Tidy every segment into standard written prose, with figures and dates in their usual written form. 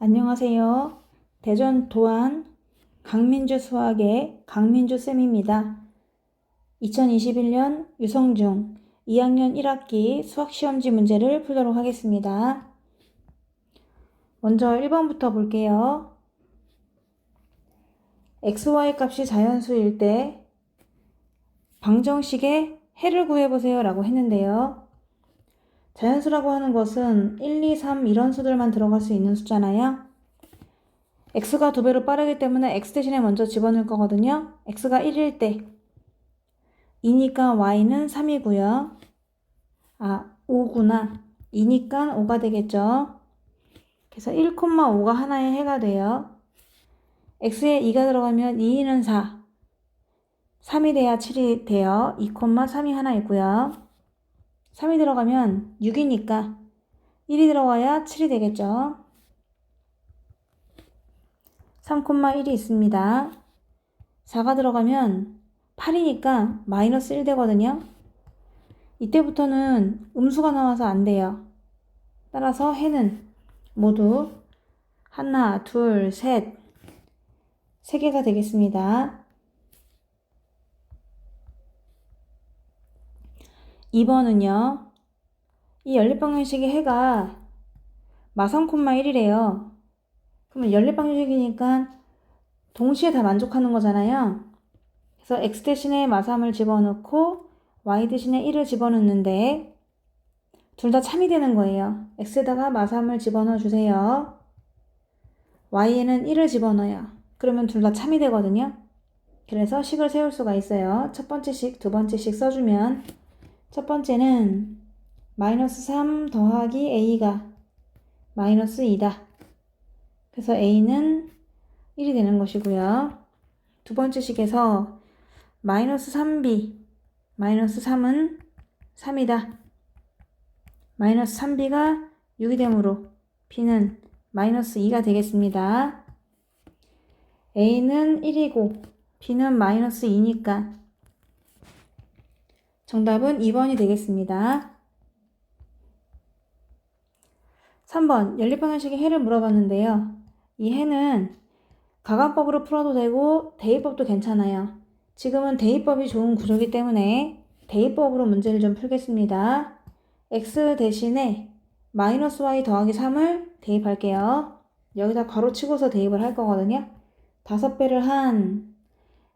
안녕하세요. 대전 도안 강민주 수학의 강민주쌤입니다. 2021년 유성중 2학년 1학기 수학시험지 문제를 풀도록 하겠습니다. 먼저 1번부터 볼게요. xy 값이 자연수일 때 방정식의 해를 구해보세요 라고 했는데요. 자연수라고 하는 것은 1, 2, 3 이런 수들만 들어갈 수 있는 숫자잖아요. x가 2배로 빠르기 때문에 x 대신에 먼저 집어넣을 거거든요. x가 1일 때 2니까 y는 3이고요. 5구나. 2니까 5가 되겠죠. 그래서 1,5가 하나의 해가 돼요. x에 2가 들어가면 2는 4. 3이 돼야 7이 돼요. 2,3이 하나 있고요. 3이 들어가면 6이니까 1이 들어가야 7이 되겠죠. 3,1이 있습니다. 4가 들어가면 8이니까 마이너스 1 되거든요. 이때부터는 음수가 나와서 안 돼요. 따라서 해는 모두 하나, 둘, 셋, 3개가 되겠습니다. 2번은요. 이 연립방정식의 해가 마3,1이래요. 그러면 연립방정식이니까 동시에 다 만족하는 거잖아요. 그래서 x 대신에 마3을 집어넣고 y 대신에 1을 집어넣는데 둘 다 참이 되는 거예요. x에다가 마3을 집어넣어 주세요. y에는 1을 집어넣어요. 그러면 둘 다 참이 되거든요. 그래서 식을 세울 수가 있어요. 첫 번째 식, 두 번째 식 써주면 첫 번째는 마이너스 3 더하기 a가 마이너스 2다. 그래서 a는 1이 되는 것이고요. 두 번째 식에서 마이너스 3b, 마이너스 3은 3이다. 마이너스 3b가 6이 되므로 b는 마이너스 2가 되겠습니다. a는 1이고 b는 마이너스 2니까 정답은 2번이 되겠습니다. 3번 연립방정식의 해를 물어봤는데요. 이 해는 가간법으로 풀어도 되고 대입법도 괜찮아요. 지금은 대입법이 좋은 구조이기 때문에 대입법으로 문제를 좀 풀겠습니다. x 대신에 마이너스 y 더하기 3을 대입할게요. 여기다 괄호 치고서 대입을 할 거거든요. 5배를 한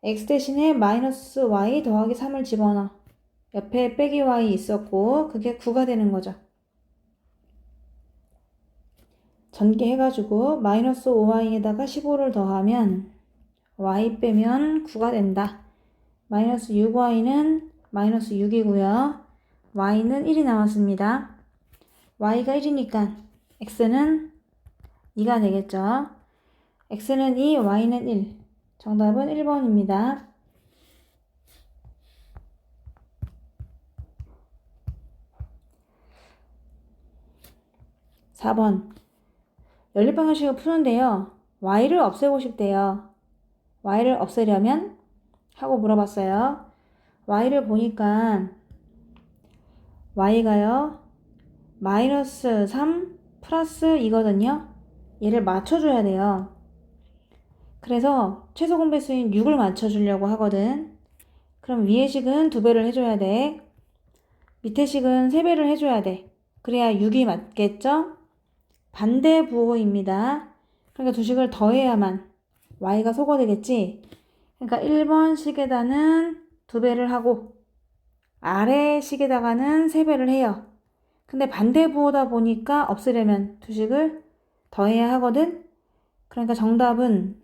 x 대신에 마이너스 y 더하기 3을 집어넣어. 옆에 빼기 y 있었고 그게 9가 되는 거죠. 전개해가지고 마이너스 5y에다가 15를 더하면 y 빼면 9가 된다. 마이너스 6y는 마이너스 6이고요. y는 1이 남았습니다. y가 1이니까 x는 2가 되겠죠. x는 2, y는 1. 정답은 1번입니다. 4번 연립방정식을 푸는데요. y를 없애고 싶대요. y를 없애려면? 하고 물어봤어요. y를 보니까 y가요. 마이너스 3 플러스 2거든요. 얘를 맞춰줘야 돼요. 그래서 최소 공배수인 6을 맞춰주려고 하거든. 그럼 위의 식은 2배를 해줘야 돼. 밑에 식은 3배를 해줘야 돼. 그래야 6이 맞겠죠? 반대 부호입니다. 그러니까 두 식을 더해야만 y가 소거되겠지. 그러니까 1번 식에다는 2배를 하고 아래 식에다가는 3배를 해요. 근데 반대 부호다 보니까 없애려면 두 식을 더해야 하거든. 그러니까 정답은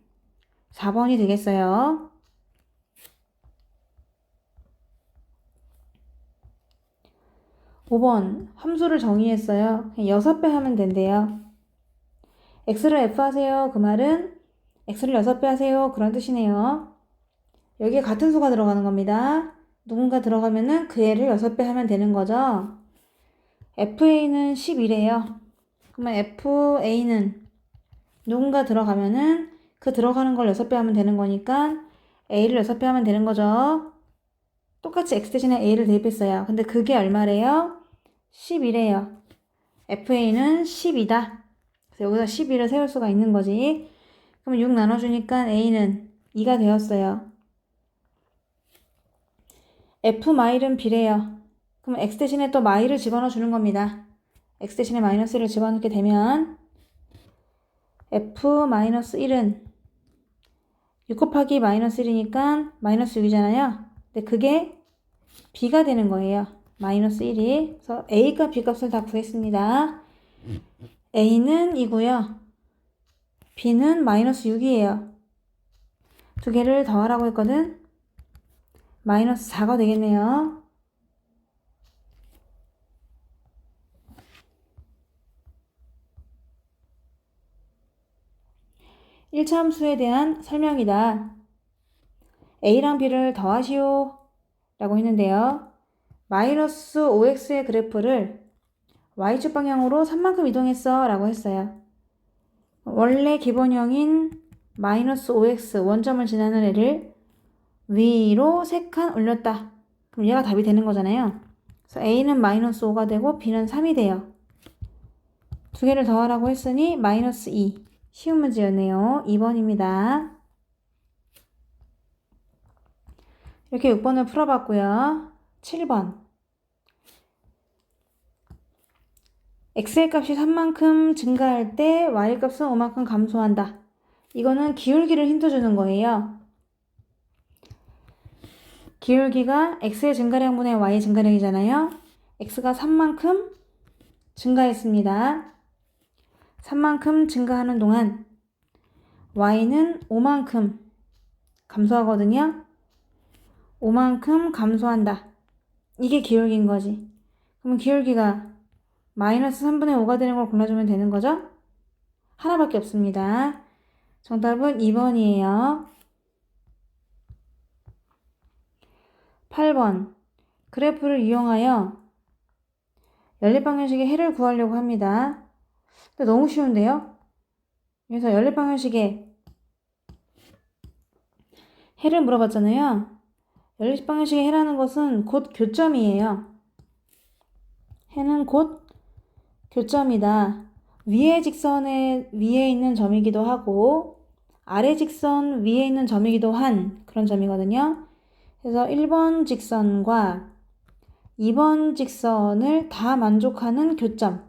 4번이 되겠어요. 5번 함수를 정의했어요. 그냥 6배 하면 된대요. x를 f 하세요. 그 말은 x를 6배 하세요. 그런 뜻이네요. 여기에 같은 수가 들어가는 겁니다. 누군가 들어가면은 그 애를 6배 하면 되는 거죠. fa는 10이래요. 그러면 fa는 누군가 들어가면은 그 들어가는 걸 6배 하면 되는 거니까 a를 6배 하면 되는 거죠. 똑같이 x 대신에 a를 대입했어요. 근데 그게 얼마래요? 10이래요. fa는 10이다. 그래서 여기다 12를 세울 수가 있는 거지. 그럼 6 나눠주니까 A는 2가 되었어요. F 마일은 B래요. 그럼 X 대신에 또 마일을 집어넣어 주는 겁니다. X 대신에 마이너스를 집어넣게 되면 F-1은 6 곱하기 마이너스 1이니까 마이너스 6이잖아요. 근데 그게 B가 되는 거예요. 마이너스 1이. 그래서 A과 B 값을 다 구했습니다. A는 2고요. B는 마이너스 6이에요. 두 개를 더하라고 했거든. 마이너스 4가 되겠네요. (1차) 함수에 대한 설명이다. A랑 B를 더하시오 라고 했는데요. 마이너스 5x의 그래프를 y축 방향으로 3만큼 이동했어 라고 했어요. 원래 기본형인 마이너스 5x 원점을 지나는 애를 위로 3칸 올렸다. 그럼 얘가 답이 되는 거잖아요. 그래서 A는 마이너스 5가 되고 B는 3이 돼요. 두 개를 더하라고 했으니 마이너스 2. 쉬운 문제였네요. 2번입니다. 이렇게 6번을 풀어봤고요. 7번. x의 값이 3만큼 증가할 때 y 값은 5만큼 감소한다. 이거는 기울기를 힌트 주는 거예요. 기울기가 x의 증가량분의 y의 증가량이잖아요. x가 3만큼 증가했습니다. 3만큼 증가하는 동안 y는 5만큼 감소하거든요. 5만큼 감소한다. 이게 기울기인 거지. 그럼 기울기가 마이너스 3분의 5가 되는 걸 골라주면 되는 거죠? 하나밖에 없습니다. 정답은 2번이에요. 8번. 그래프를 이용하여 연립방정식의 해를 구하려고 합니다. 근데 너무 쉬운데요? 그래서 연립방정식의 해를 물어봤잖아요. 연립방정식의 해라는 것은 곧 교점이에요. 해는 곧 교점이다. 위의 직선의 위에 있는 점이기도 하고 아래 직선 위에 있는 점이기도 한 그런 점이거든요. 그래서 1번 직선과 2번 직선을 다 만족하는 교점.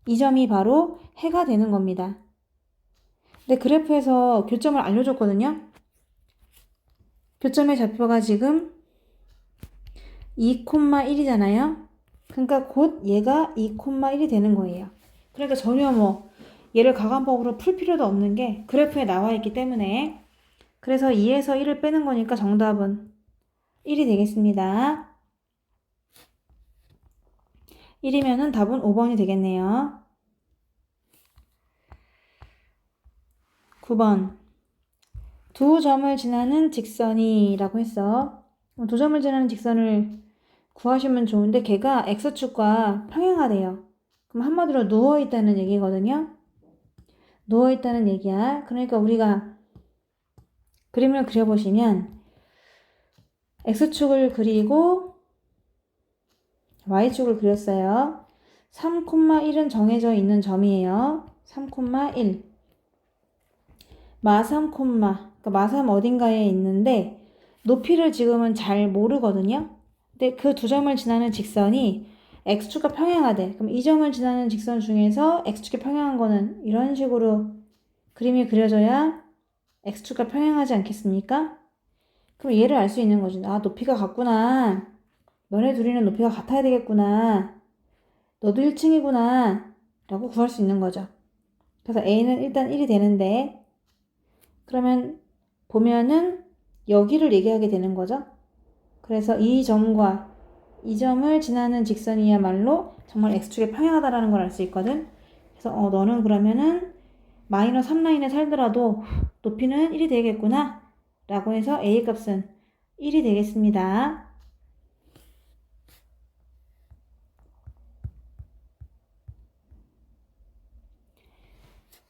이 점이 바로 해가 되는 겁니다. 근데 그래프에서 교점을 알려줬거든요. 교점의 좌표가 지금 2,1이잖아요. 그러니까 곧 얘가 2,1이 되는 거예요. 그러니까 전혀 뭐 얘를 가감법으로 풀 필요도 없는 게 그래프에 나와 있기 때문에. 그래서 2에서 1을 빼는 거니까 정답은 1이 되겠습니다. 1이면은 답은 5번이 되겠네요. 9번. 두 점을 지나는 직선이 라고 했어. 두 점을 지나는 직선을 구하시면 좋은데 걔가 x축과 평행하대요. 그럼 한마디로 누워있다는 얘기거든요. 누워있다는 얘기야. 그러니까 우리가 그림을 그려보시면 x축을 그리고 y축을 그렸어요. 3,1은 정해져 있는 점이에요. 3,1. 마3, 그러니까 마3 어딘가에 있는데 높이를 지금은 잘 모르거든요. 근데 그 두 점을 지나는 직선이 x축과 평행하대. 그럼 이 점을 지나는 직선 중에서 x축이 평행한 거는 이런 식으로 그림이 그려져야 x축과 평행하지 않겠습니까? 그럼 얘를 알 수 있는 거지. 아, 높이가 같구나. 너네 둘이는 높이가 같아야 되겠구나. 너도 1층이구나. 라고 구할 수 있는 거죠. 그래서 a는 일단 1이 되는데 그러면 보면은 여기를 얘기하게 되는 거죠. 그래서 이 점과 이 점을 지나는 직선이야말로 정말 x축에 평행하다라는 걸 알 수 있거든. 그래서 너는 그러면은 마이너스 3라인에 살더라도 높이는 1이 되겠구나 라고 해서 a 값은 1이 되겠습니다.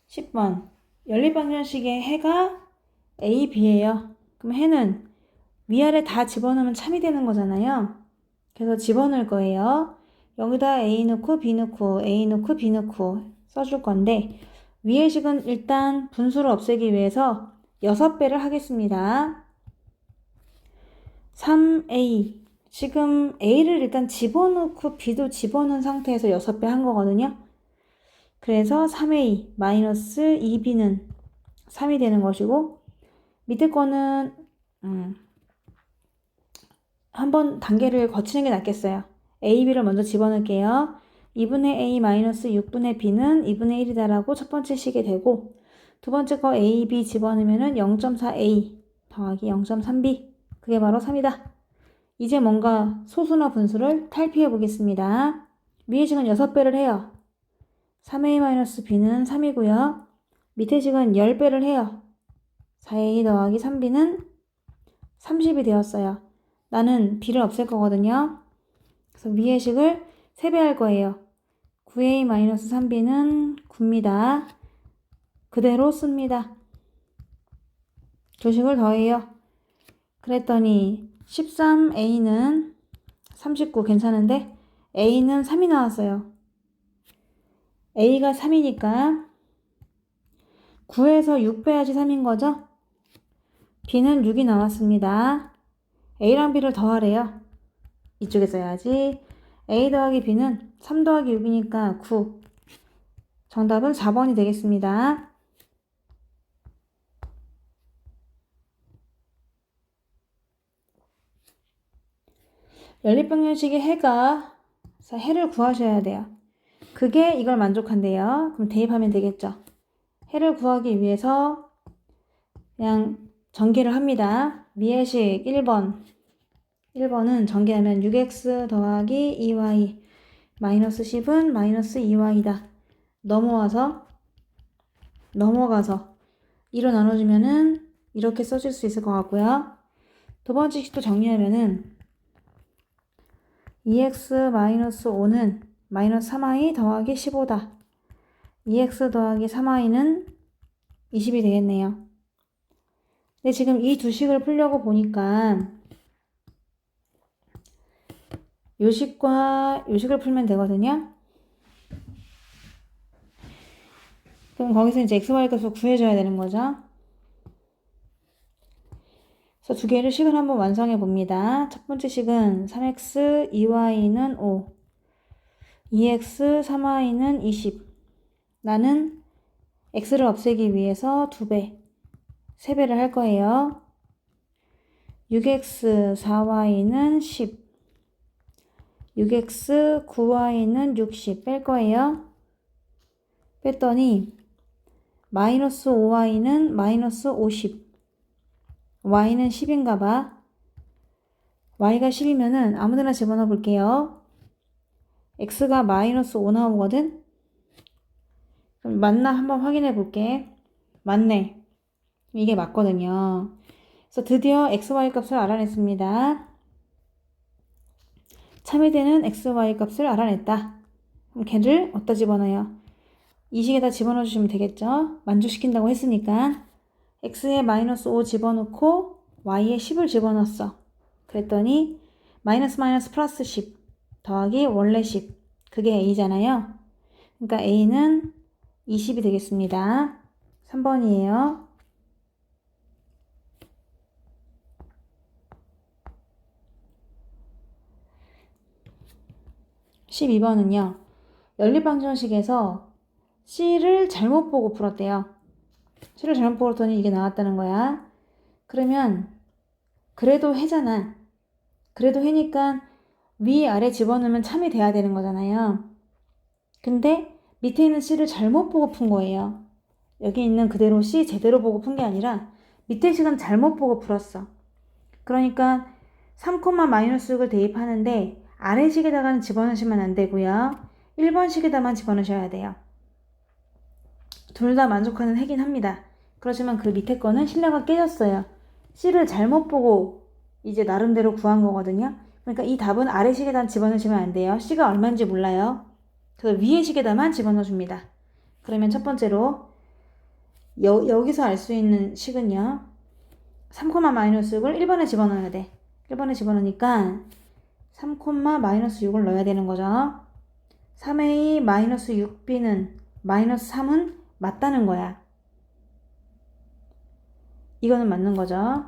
10번. 연립방정식의 해가 a, b예요. 그럼 해는 위아래 다 집어넣으면 참이 되는 거잖아요. 그래서 집어넣을 거예요. 여기다 a 넣고 b 넣고 a 넣고 b 넣고 써줄 건데 위의 식은 일단 분수를 없애기 위해서 6배를 하겠습니다. 3a. 지금 a를 일단 집어넣고 b도 집어넣은 상태에서 6배 한 거거든요. 그래서 3a 마이너스 2b는 3이 되는 것이고, 밑에 거는 한번 단계를 거치는 게 낫겠어요. a, b를 먼저 집어넣을게요. 2분의 a 마이너스 6분의 b는 2분의 1이다라고 첫 번째 식이 되고, 두 번째 거 a, b 집어넣으면 0.4a 더하기 0.3b, 그게 바로 3이다. 이제 뭔가 소수나 분수를 탈피해 보겠습니다. 위의 식은 6배를 해요. 3a 마이너스 b는 3이고요. 밑에 식은 10배를 해요. 4a 더하기 3b는 30이 되었어요. 나는 b를 없앨 거거든요. 그래서 위의 식을 3배 할 거예요. 9a 마이너스 3b는 9입니다. 그대로 씁니다. 조식을 더해요. 그랬더니 13a는 39 괜찮은데 a는 3이 나왔어요. a가 3이니까 9에서 6 빼야지 3인 거죠? b는 6이 나왔습니다. a랑 b를 더하래요. 이쪽에 써야지. a 더하기 b는 3 더하기 6이니까 9. 정답은 4번이 되겠습니다. 연립방정식의 해가, 그래서 해를 구하셔야 돼요. 그게 이걸 만족한대요. 그럼 대입하면 되겠죠. 해를 구하기 위해서 그냥 전개를 합니다. 미해식 1번은 전개하면 6x 더하기 2y 마이너스 10은 마이너스 2y다. 넘어가서 2로 나눠주면은 이렇게 써줄 수 있을 것 같고요. 두 번째 식도 정리하면은 2x 마이너스 5는 마이너스 3y 더하기 15다. 2x 더하기 3y는 20이 되겠네요. 근데 지금 이 두 식을 풀려고 보니까 요 식과 요 식을 풀면 되거든요. 그럼 거기서 이제 xy 값을 구해줘야 되는 거죠. 그래서 두 개를 식을 한번 완성해 봅니다. 첫 번째 식은 3x, 2y는 5, 2x, 3y는 20. 나는 x를 없애기 위해서 2배, 3배를 할 거예요. 6x, 4y는 10, 6x, 9y는 60 뺄 거예요. 뺐더니 마이너스 5y는 마이너스 50, y는 10인가 봐. y가 10이면은 아무데나 집어넣어 볼게요. x가 마이너스 5 나오거든? 그럼 맞나 한번 확인해 볼게. 맞네. 이게 맞거든요. 그래서 드디어 xy 값을 알아냈습니다. 참이되는 xy 값을 알아냈다. 그럼 걔를 어디다 집어넣어요? 이 식에다 집어넣어 주시면 되겠죠? 만족시킨다고 했으니까 x에 마이너스 5 집어넣고 y에 10을 집어넣었어. 그랬더니 마이너스 마이너스 플러스 10 더하기 원래 10, 그게 a잖아요. 그러니까 a는 20이 되겠습니다. 3번이에요. 12번은요. 연립방정식에서 C를 잘못 보고 풀었대요. C를 잘못 풀었더니 이게 나왔다는 거야. 그러면 그래도 해잖아. 그래도 해니까 위아래 집어넣으면 참이 돼야 되는 거잖아요. 근데 밑에 있는 C를 잘못 보고 푼 거예요. 여기 있는 그대로 C 제대로 보고 푼 게 아니라 밑에 식은 잘못 보고 풀었어. 그러니까 3, 마이너스 6을 대입하는데 아래 식에다가는 집어넣으시면 안 되고요. 1번 식에다만 집어넣으셔야 돼요. 둘 다 만족하는 해긴 합니다. 그렇지만 그 밑에 거는 신뢰가 깨졌어요. C를 잘못 보고 이제 나름대로 구한 거거든요. 그러니까 이 답은 아래 식에다 집어넣으시면 안 돼요. C가 얼마인지 몰라요. 그래서 위에 식에다만 집어넣어줍니다. 그러면 첫 번째로 여기서 알 수 있는 식은요. 3, 마이너스 6을 1번에 집어넣어야 돼. 1번에 집어넣으니까 3, 마이너스 6을 넣어야 되는 거죠. 3a 마이너스 6b는 마이너스 3은 맞다는 거야. 이거는 맞는 거죠.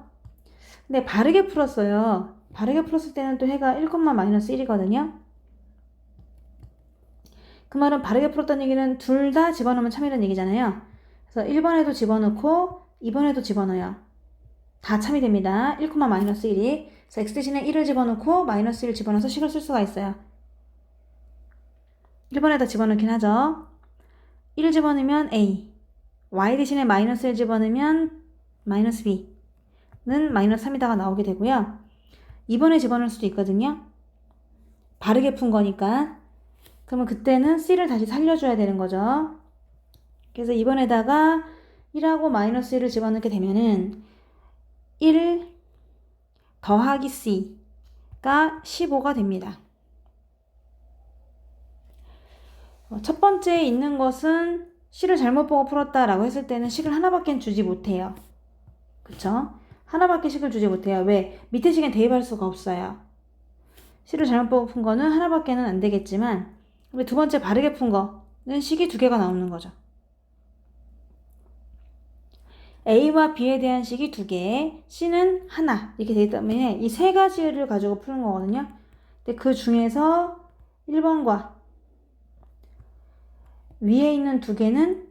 근데 바르게 풀었어요. 바르게 풀었을 때는 또 해가 1,-1이거든요. 그 말은 바르게 풀었다는 얘기는 둘 다 집어넣으면 참이라는 얘기잖아요. 그래서 1번에도 집어넣고 2번에도 집어넣어요. 다 참이 됩니다. 1,-1이. 그래서 x 대신에 1을 집어넣고 마이너스 1을 집어넣어서 식을 쓸 수가 있어요. 1번에다 집어넣긴 하죠. 1을 집어넣으면 a, y 대신에 마이너스 1 집어넣으면 마이너스 b는 마이너스 3이다가 나오게 되고요. 2번에 집어넣을 수도 있거든요. 바르게 푼 거니까. 그러면 그때는 c를 다시 살려줘야 되는 거죠. 그래서 2번에다가 1하고 마이너스 1을 집어넣게 되면은 1 더하기 c가 15가 됩니다. 첫 번째에 있는 것은 c를 잘못 보고 풀었다라고 했을 때는 식을 하나밖에 주지 못해요. 그쵸? 하나밖에 식을 주지 못해요. 왜? 밑에 식엔 대입할 수가 없어요. c를 잘못 보고 푼 거는 하나밖에는 안 되겠지만 두 번째 바르게 푼 거는 식이 2개가 나오는 거죠. A와 B에 대한 식이 2개, C는 하나 이렇게 되기 때문에 이 3가지를 가지고 푸는 거거든요. 근데 그 중에서 1번과 위에 있는 2개는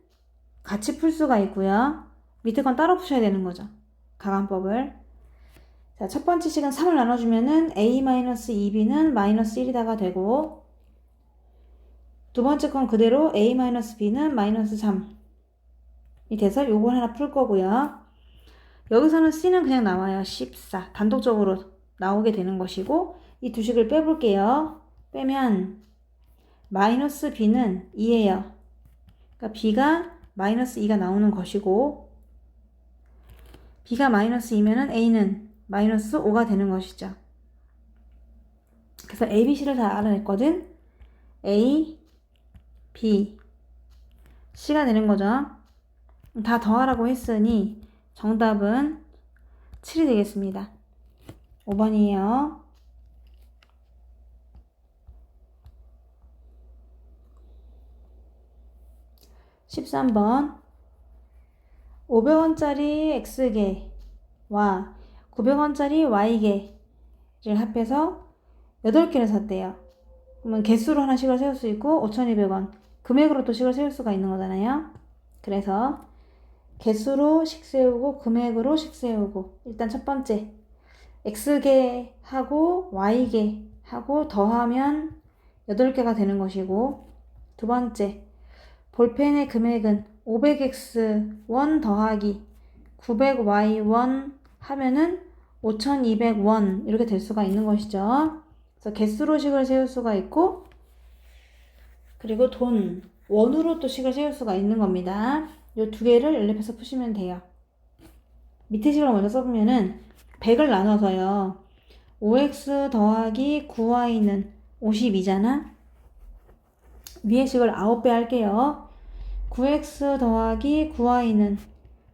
같이 풀 수가 있고요. 밑에 건 따로 푸셔야 되는 거죠. 가관법을. 자, 첫 번째 식은 3을 나눠주면은 A-2B는 마이너스 1이다가 되고, 두 번째 건 그대로 A-B는 마이너스 3이 돼서 요걸 하나 풀 거고요. 여기서는 C는 그냥 나와요. 14. 단독적으로 나오게 되는 것이고, 이 두 식을 빼볼게요. 빼면 마이너스 B는 2예요. 그러니까 B가 마이너스 2가 나오는 것이고, B가 마이너스 2면은 A는 마이너스 5가 되는 것이죠. 그래서 A, B, C를 다 알아냈거든. A, B, C가 되는 거죠. 다 더하라고 했으니 정답은 7이 되겠습니다. 5번이에요. 13번 500원짜리 X개와 900원짜리 Y개를 합해서 8개를 샀대요. 그러면 개수로 하나씩을 세울 수 있고 5,200원 금액으로 또 식을 세울 수가 있는 거잖아요. 그래서 개수로 식 세우고 금액으로 식 세우고, 일단 첫 번째 X개하고 Y개하고 더하면 8개가 되는 것이고, 두 번째 볼펜의 금액은 500X1 더하기 900Y1 하면은 5,200원 이렇게 될 수가 있는 것이죠. 그래서 개수로 식을 세울 수가 있고, 그리고 돈, 원으로 또 식을 세울 수가 있는 겁니다. 이 2개를 연립해서 푸시면 돼요. 밑에 식을 먼저 써보면은 100을 나눠서요. 5x 더하기 9y는 52잖아. 위에 식을 9배 할게요. 9x 더하기 9y는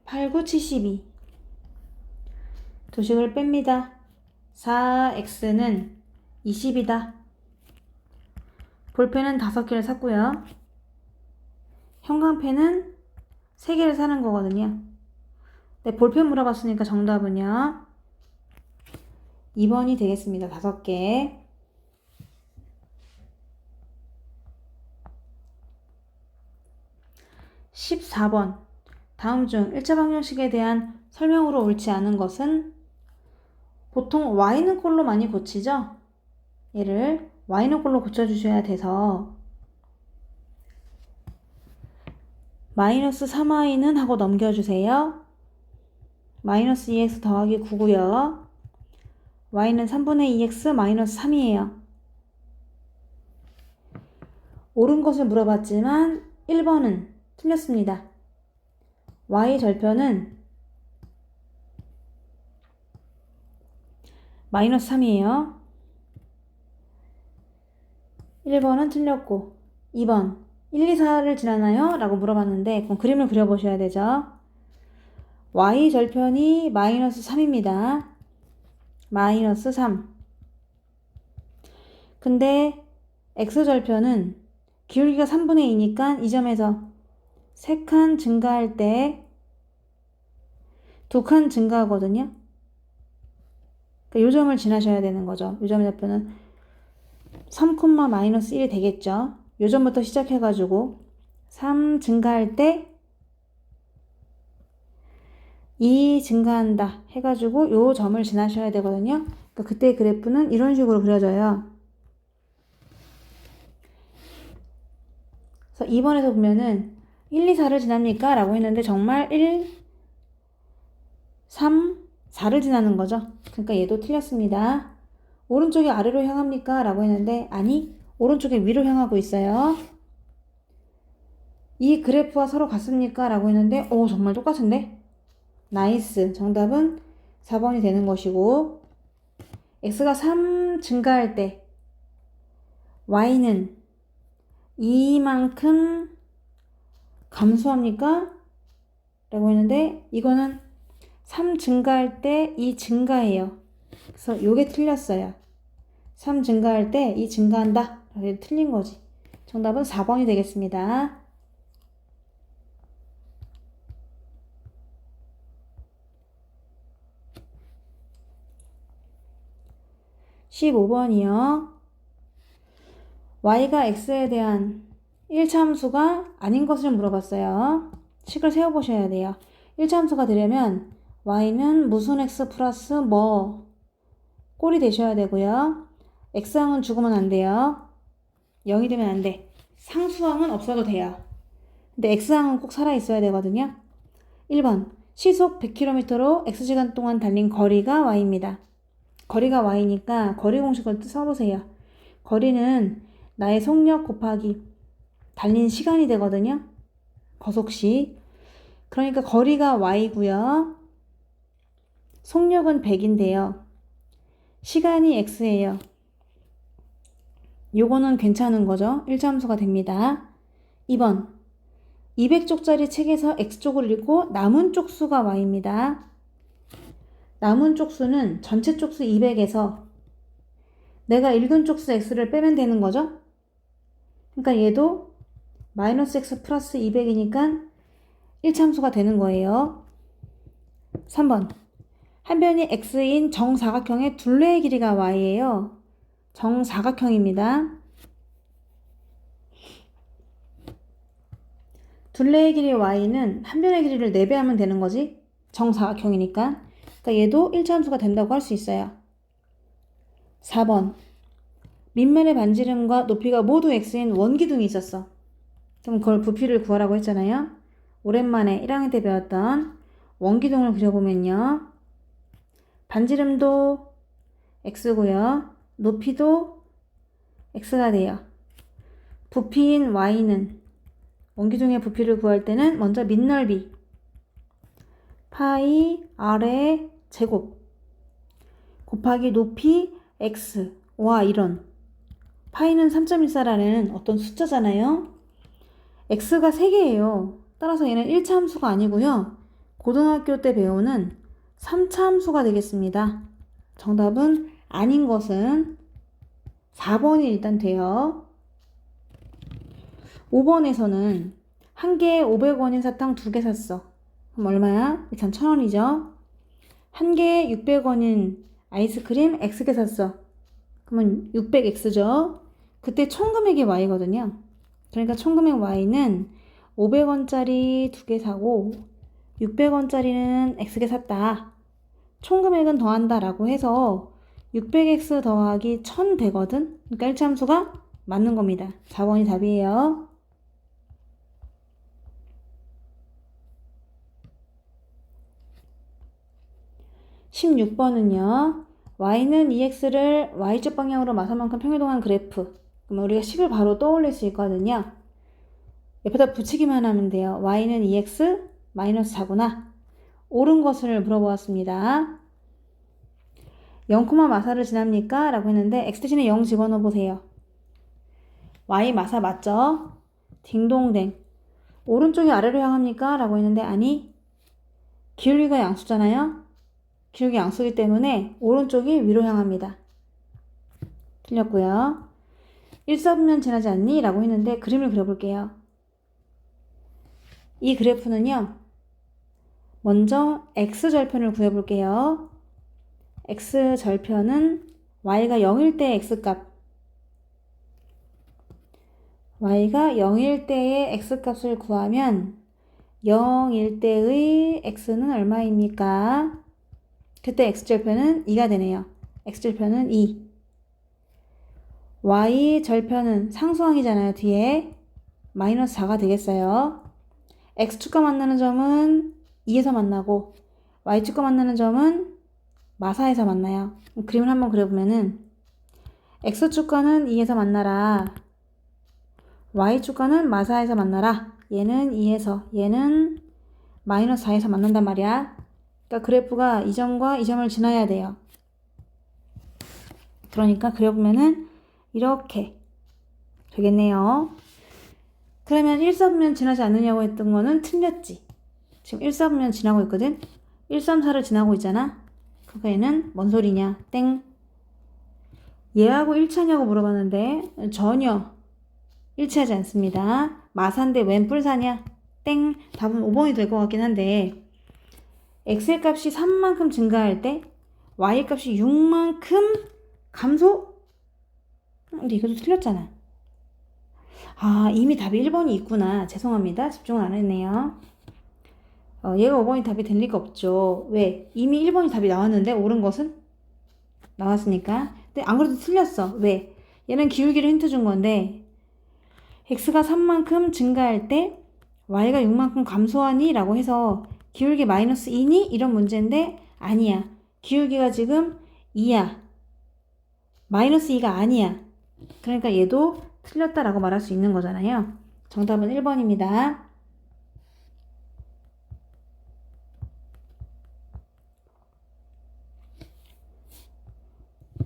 8, 9, 72. 두 식을 뺍니다. 4x는 20이다. 볼펜은 5개를 샀고요. 형광펜은 3개를 사는 거거든요. 네, 볼펜 물어봤으니까 정답은요 2번이 되겠습니다. 5개. 14번 다음 중 일차방정식에 대한 설명으로 옳지 않은 것은? 보통 y는 꼴로 많이 고치죠? 얘를 y는 꼴로 고쳐주셔야 돼서 마이너스 3y는 하고 넘겨주세요. 마이너스 2x 더하기 9고요. y는 3분의 2x 마이너스 3이에요. 옳은 것을 물어봤지만 1번은 틀렸습니다. y 절편은 마이너스 3이에요. 1번은 틀렸고 2번 1, 2, 4를 지나나요? 라고 물어봤는데 그럼 그림을 그려보셔야 되죠. y 절편이 마이너스 3입니다. 마이너스 3. 근데 x 절편은 기울기가 3분의 2니까 이 점에서 3칸 증가할 때 2칸 증가하거든요. 그러니까 요 점을 지나셔야 되는 거죠. 요 점의 좌표는 3,-1이 되겠죠. 요 점부터 시작해가지고 3 증가할 때 2 증가한다 해가지고 요 점을 지나셔야 되거든요. 그러니까 그때 그래프는 이런 식으로 그려져요. 그래서 2번에서 보면은 1, 2, 4를 지납니까? 라고 했는데 정말 1, 3, 4를 지나는 거죠. 그러니까 얘도 틀렸습니다. 오른쪽이 아래로 향합니까? 라고 했는데 아니, 오른쪽이 위로 향하고 있어요. 이 그래프와 서로 같습니까? 라고 했는데 정말 똑같은데? 나이스. 정답은 4번이 되는 것이고 x가 3 증가할 때 y는 이만큼 감소합니까? 라고 했는데 이거는 3 증가할 때 2 증가해요. 그래서 요게 틀렸어요. 3 증가할 때 2 증가한다. 틀린 거지. 정답은 4번이 되겠습니다. 15번이요. y가 x에 대한 1차함수가 아닌 것을 물어봤어요. 식을 세워보셔야 돼요. 1차함수가 되려면 y는 무슨 x 플러스 뭐 꼴이 되셔야 되고요. x항은 죽으면 안 돼요. 0이 되면 안 돼. 상수항은 없어도 돼요. 근데 x항은 꼭 살아있어야 되거든요. 1번 시속 100km로 x시간 동안 달린 거리가 y입니다. 거리가 y니까 거리 공식을 써보세요. 거리는 나의 속력 곱하기 달린 시간이 되거든요. 거속시. 그러니까 거리가 y고요. 속력은 100인데요. 시간이 x예요. 요거는 괜찮은 거죠. 1차함수가 됩니다. 2번 200쪽짜리 책에서 x쪽을 읽고 남은 쪽수가 y입니다. 남은 쪽수는 전체 쪽수 200에서 내가 읽은 쪽수 x를 빼면 되는 거죠. 그러니까 얘도 마이너스 x 플러스 200이니까 1차함수가 되는 거예요. 3번 한 변이 x인 정사각형의 둘레의 길이가 y예요. 정사각형입니다. 둘레의 길이 y는 한 변의 길이를 4배 하면 되는 거지. 정사각형이니까. 그러니까 얘도 1차함수가 된다고 할 수 있어요. 4번 밑면의 반지름과 높이가 모두 x인 원기둥이 있었어. 그럼 그걸 부피를 구하라고 했잖아요. 오랜만에 1학년 때 배웠던 원기둥을 그려보면요. 반지름도 x고요. 높이도 x가 돼요. 부피인 y는 원기둥의 부피를 구할 때는 먼저 밑넓이 파이 r의 제곱 곱하기 높이 x 와 이런 파이는 3.14라는 어떤 숫자잖아요. x가 3개예요. 따라서 얘는 1차 함수가 아니고요. 고등학교 때 배우는 3차 함수가 되겠습니다. 정답은 아닌 것은 4번이 일단 돼요. 5번에서는 한 개에 500원인 사탕 2개 샀어. 그럼 얼마야? 일단 1,000원이죠. 한 개에 600원인 아이스크림 X개 샀어. 그러면 600X죠. 그때 총 금액이 Y거든요. 그러니까 총 금액 Y는 500원짜리 2개 사고 600원짜리는 X개 샀다. 총 금액은 더한다 라고 해서 600X 더하기 1000 되거든. 그러니까 1차 함수가 맞는 겁니다. 4번이 답이에요. 16번은요. y는 2x를 y축 방향으로 마사만큼 평이동한 그래프. 그러면 우리가 식을 바로 떠올릴 수 있거든요. 옆에다 붙이기만 하면 돼요. y는 2x 마이너스 4구나. 옳은 것을 물어보았습니다. 0, 마사를 지납니까? 라고 했는데 x 대신에 0 집어넣어 보세요. y 마사 맞죠? 딩동댕. 오른쪽이 아래로 향합니까? 라고 했는데 아니, 기울기가 양수잖아요. 기울기 양수이기 때문에 오른쪽이 위로 향합니다. 틀렸고요. 1사분면 지나지 않니? 라고 했는데 그림을 그려볼게요. 이 그래프는요. 먼저 x절편을 구해볼게요. x절편은 y가 0일 때의 x값, y가 0일 때의 x값을 구하면 0일 때의 x는 얼마입니까? 그때 x절편은 2가 되네요. x절편은 2. y절편은 상수항이잖아요. 뒤에 마이너스 4가 되겠어요. x축과 만나는 점은 2에서 만나고 y축과 만나는 점은 마사에서 만나요. 그림을 한번 그려보면은 x축과는 2에서 만나라. y축과는 마사에서 만나라. 얘는 2에서, 얘는 마이너스 4에서 만난단 말이야. 그러니까 그래프가 이 점과 이 점을 지나야 돼요. 그러니까 그려보면은 이렇게 되겠네요. 그러면 1,3면 지나지 않느냐고 했던 거는 틀렸지. 지금 1,3면 지나고 있거든. 1,3,4를 지나고 있잖아. 그러니까 얘는 뭔 소리냐? 땡. 얘하고 일치하냐고 물어봤는데 전혀 일치하지 않습니다. 마사인데 웬 뿔사냐? 땡. 답은 5번이 될 것 같긴 한데 x의 값이 3만큼 증가할 때 y 값이 6만큼 감소? 근데 이것도 틀렸잖아. 아, 이미 답이 1번이 있구나. 죄송합니다. 집중을 안 했네요. 얘가 5번이 답이 될 리가 없죠. 왜? 이미 1번이 답이 나왔는데 옳은 것은? 나왔으니까. 근데 안 그래도 틀렸어. 왜? 얘는 기울기를 힌트 준 건데 x가 3만큼 증가할 때 y가 6만큼 감소하니? 라고 해서 기울기 마이너스 2니? 이런 문제인데 아니야. 기울기가 지금 2야. 마이너스 2가 아니야. 그러니까 얘도 틀렸다라고 말할 수 있는 거잖아요. 정답은 1번입니다.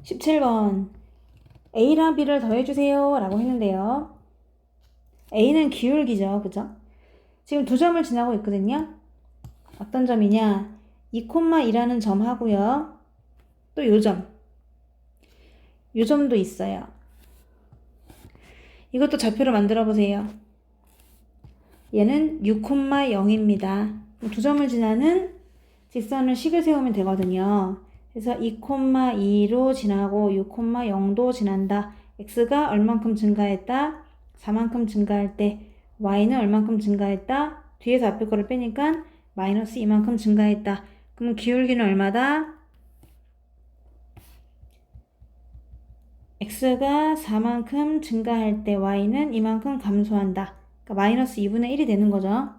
17번 A랑 B를 더해주세요 라고 했는데요. A는 기울기죠. 그죠? 지금 두 점을 지나고 있거든요. 어떤 점이냐? 2,2라는 점 하고요. 또 요 점. 요 점도 있어요. 이것도 좌표를 만들어 보세요. 얘는 6,0입니다. 두 점을 지나는 직선을 식을 세우면 되거든요. 그래서 2,2로 지나고 6,0도 지난다. x가 얼만큼 증가했다? 4만큼 증가할 때 y는 얼만큼 증가했다? 뒤에서 앞에 거를 빼니까 마이너스 2만큼 증가했다. 그럼 기울기는 얼마다? x가 4만큼 증가할 때 y는 이만큼 감소한다. 그러니까 마이너스 2분의 1이 되는 거죠.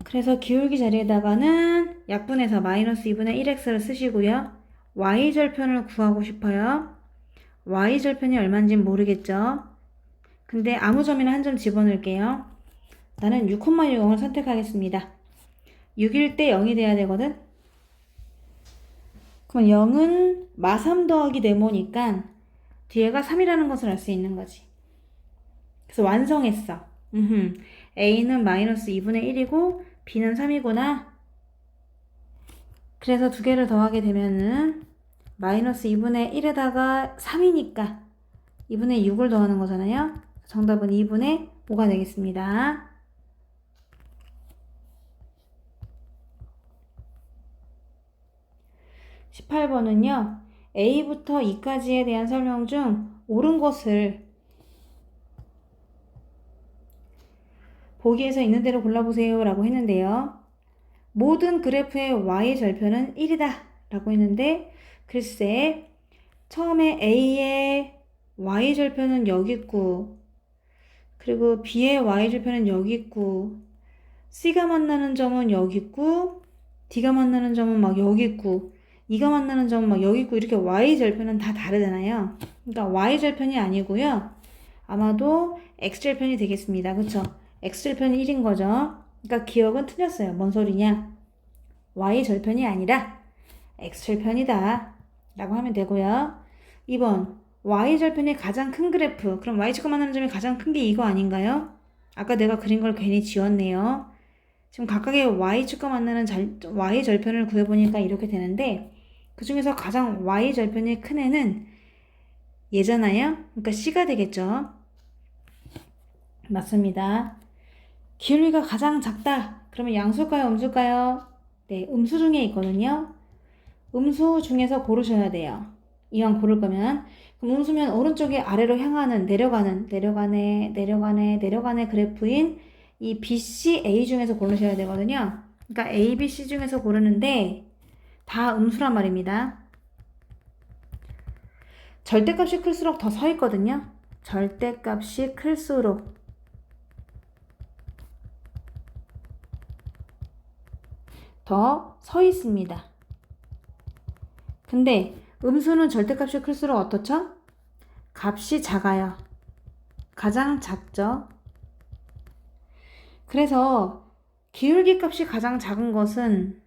그래서 기울기 자리에다가는 약분해서 마이너스 2분의 1x를 쓰시고요. y절편을 구하고 싶어요. y절편이 얼마인지 모르겠죠. 근데 아무 점이나 한 점 집어넣을게요. 나는 6,60을 선택하겠습니다. 6일 때 0이 돼야 되거든. 그럼 0은 마3 더하기 네모니까 뒤에가 3이라는 것을 알 수 있는 거지. 그래서 완성했어. A는 마이너스 2분의 1이고 B는 3이구나. 그래서 두 개를 더하게 되면은 마이너스 2분의 1에다가 3이니까 2분의 6을 더하는 거잖아요. 정답은 2분의 5가 되겠습니다. 18번은요. A부터 E까지에 대한 설명 중 옳은 것을 보기에서 있는 대로 골라보세요 라고 했는데요. 모든 그래프의 y절편은 1이다 라고 했는데 글쎄 처음에 A의 y절편은 여기 있고 그리고 B의 y절편은 여기 있고 C가 만나는 점은 여기 있고 D가 만나는 점은 막 여기 있고 E가 만나는 점은 막 여기 있고 이렇게 y절편은 다 다르잖아요. 그러니까 y절편이 아니고요. 아마도 x절편이 되겠습니다. 그쵸? x절편이 1인 거죠. 그러니까 기억은 틀렸어요. 뭔 소리냐? y절편이 아니라 x절편이다 라고 하면 되고요. 2번 y절편이 가장 큰 그래프. 그럼 y축과 만나는 점이 가장 큰 게 이거 아닌가요? 아까 내가 그린 걸 괜히 지웠네요. 지금 각각의 y축과 만나는 y절편을 구해보니까 이렇게 되는데 그 중에서 가장 y절편이 큰 애는 얘잖아요. 그러니까 C가 되겠죠. 맞습니다. 기울기가 가장 작다. 그러면 양수일까요? 음수일까요? 네, 음수 중에 있거든요. 음수 중에서 고르셔야 돼요. 이왕 고를 거면. 그럼 음수면 오른쪽에 아래로 향하는, 내려가는 그래프인 이 BCA 중에서 고르셔야 되거든요. 그러니까 A, B, C 중에서 고르는데 다 음수란 말입니다. 절대값이 클수록 더 서 있거든요. 절대값이 클수록 더 서 있습니다. 근데 음수는 절대값이 클수록 어떻죠? 값이 작아요. 가장 작죠. 그래서 기울기 값이 가장 작은 것은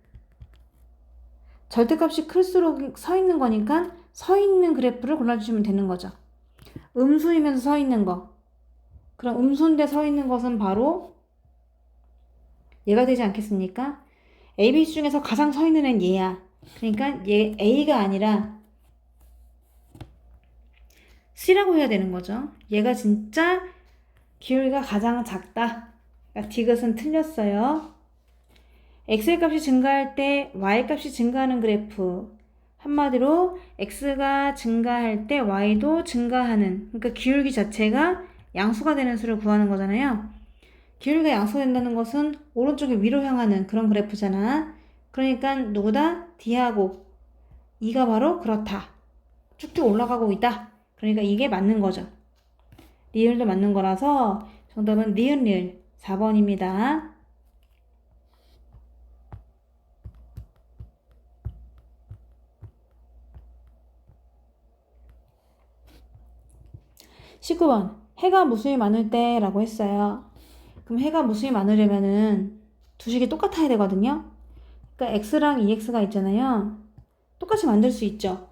절대값이 클수록 서 있는 거니까 서 있는 그래프를 골라주시면 되는 거죠. 음수이면서 서 있는 거. 그럼 음수인데 서 있는 것은 바로 얘가 되지 않겠습니까? A, B 중에서 가장 서 있는 애는 얘야. 그러니까 얘 A가 아니라 C라고 해야 되는 거죠. 얘가 진짜 기울기가 가장 작다. 그러니까 디귿은 틀렸어요. X의 값이 증가할 때 Y 값이 증가하는 그래프. 한마디로 X가 증가할 때 Y도 증가하는. 그러니까 기울기 자체가 양수가 되는 수를 구하는 거잖아요. 기울기가 양수가 된다는 것은 오른쪽에 위로 향하는 그런 그래프잖아. 그러니까 누구다? D하고 E가 바로 그렇다. 쭉쭉 올라가고 있다. 그러니까 이게 맞는 거죠. 리을도 맞는 거라서 정답은 니은 리을 4번입니다. (19번) 해가 무수히 많을 때 라고 했어요. 그럼 해가 무수히 많으려면은 두 식이 똑같아야 되거든요. 그러니까 x랑 2x가 있잖아요. 똑같이 만들 수 있죠.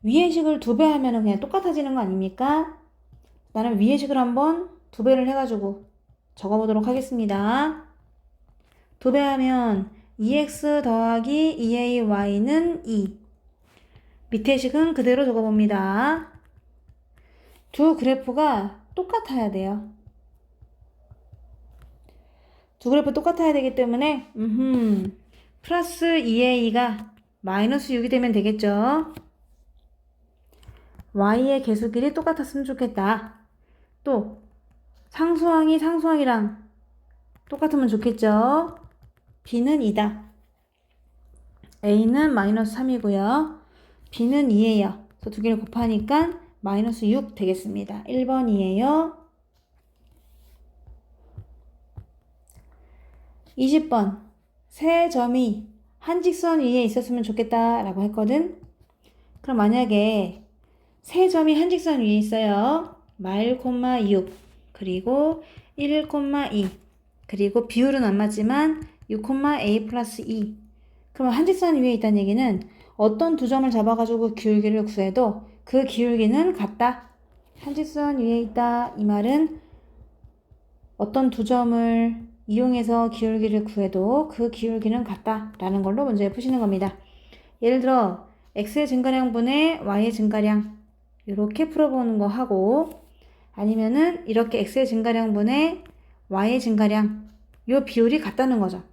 위의 식을 2배 하면은 그냥 똑같아지는 거 아닙니까? 나는 위의 식을 한번 2배를 해가지고 적어보도록 하겠습니다. 2배 하면 2x 더하기 2ay는 2. 밑에 식은 그대로 적어봅니다. 두 그래프가 똑같아야 돼요. 두 그래프 똑같아야 되기 때문에 플러스 2a가 마이너스 6이 되면 되겠죠. y의 계수길이 똑같았으면 좋겠다. 또 상수항이 상수항이랑 똑같으면 좋겠죠. b는 2다. a는 마이너스 3이고요. b는 2예요. 그래서 두 개를 곱하니까 마이너스 6 되겠습니다. 1번이에요. 20번 세 점이 한 직선 위에 있었으면 좋겠다 라고 했거든. 그럼 만약에 세 점이 한 직선 위에 있어요. 마일, 6 그리고 1, 2 그리고 비율은 안 맞지만 6, a 플러스 2 그러면 한 직선 위에 있다는 얘기는 어떤 두 점을 잡아가지고 기울기를 구해도 그 기울기는 같다. 한 직선 위에 있다. 이 말은 어떤 두 점을 이용해서 기울기를 구해도 그 기울기는 같다 라는 걸로 문제 푸시는 겁니다. 예를 들어 x의 증가량분의 y의 증가량 이렇게 풀어보는 거 하고 아니면은 이렇게 x의 증가량분의 y의 증가량 요 비율이 같다는 거죠.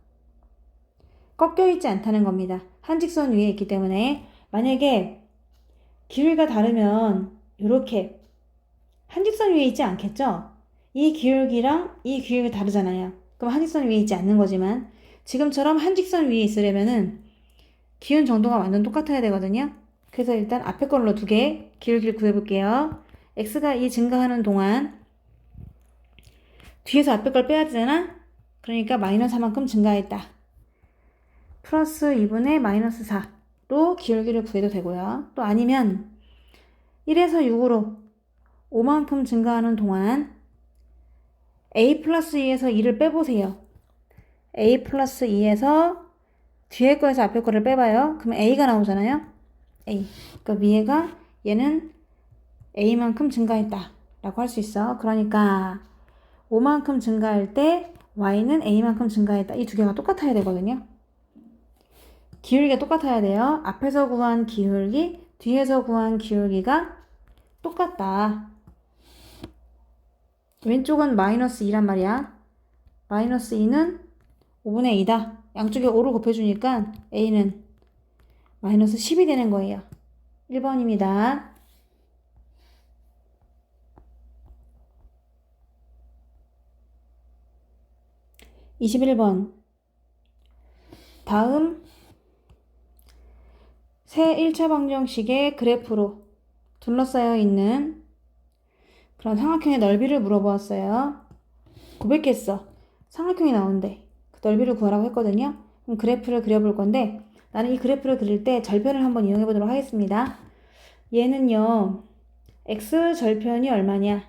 꺾여 있지 않다는 겁니다. 한 직선 위에 있기 때문에 만약에 기울기가 다르면 이렇게 한 직선 위에 있지 않겠죠? 이 기울기랑 이 기울기 다르잖아요. 그럼 한 직선 위에 있지 않는 거지만 지금처럼 한 직선 위에 있으려면은 기운 정도가 완전 똑같아야 되거든요. 그래서 일단 앞에 걸로 두 개 기울기를 구해볼게요. x가 이 증가하는 동안 뒤에서 앞에 걸 빼야 되잖아? 그러니까 마이너스 4만큼 증가했다. 플러스 2분의 마이너스 4로 기울기를 구해도 되고요. 또 아니면 1에서 6으로 5만큼 증가하는 동안 a 플러스 2에서 2를 빼보세요. a 플러스 2에서 뒤에 거에서 앞에 거를 빼봐요. 그럼 a가 나오잖아요. a. 그러니까 위에가 얘는 a만큼 증가했다 라고 할 수 있어. 그러니까 5만큼 증가할 때 y는 a만큼 증가했다. 이 두 개가 똑같아야 되거든요. 기울기가 똑같아야 돼요. 앞에서 구한 기울기, 뒤에서 구한 기울기가 똑같다. 왼쪽은 마이너스 2란 말이야. 마이너스 2는 5분의 2다. 양쪽에 5를 곱해주니까 a는 마이너스 10이 되는 거예요. 1번입니다. 21번. 다음 새 1차 방정식의 그래프로 둘러싸여 있는 그런 삼각형의 넓이를 물어보았어요. 고백했어. 삼각형이 나오는데 그 넓이를 구하라고 했거든요. 그럼 그래프를 그려볼 건데 나는 이 그래프를 그릴 때 절편을 한번 이용해 보도록 하겠습니다. 얘는요. x 절편이 얼마냐,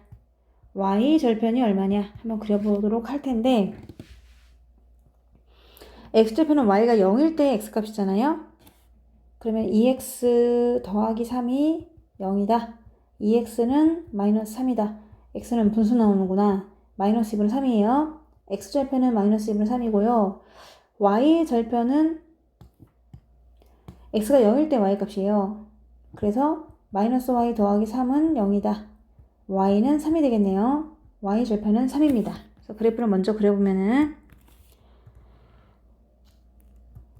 y 절편이 얼마냐 한번 그려보도록 할 텐데 x절편은 y가 0일 때 x값이잖아요. 그러면 2x 더하기 3이 0이다. 2x는 마이너스 3이다. x는 분수 나오는구나. 마이너스 2분의 3이에요. x절편은 마이너스 2분의 3이고요. y절편은 x가 0일 때 y값이에요. 그래서 마이너스 y 더하기 3은 0이다. y는 3이 되겠네요. y절편은 3입니다. 그래서 그래프를 먼저 그려보면은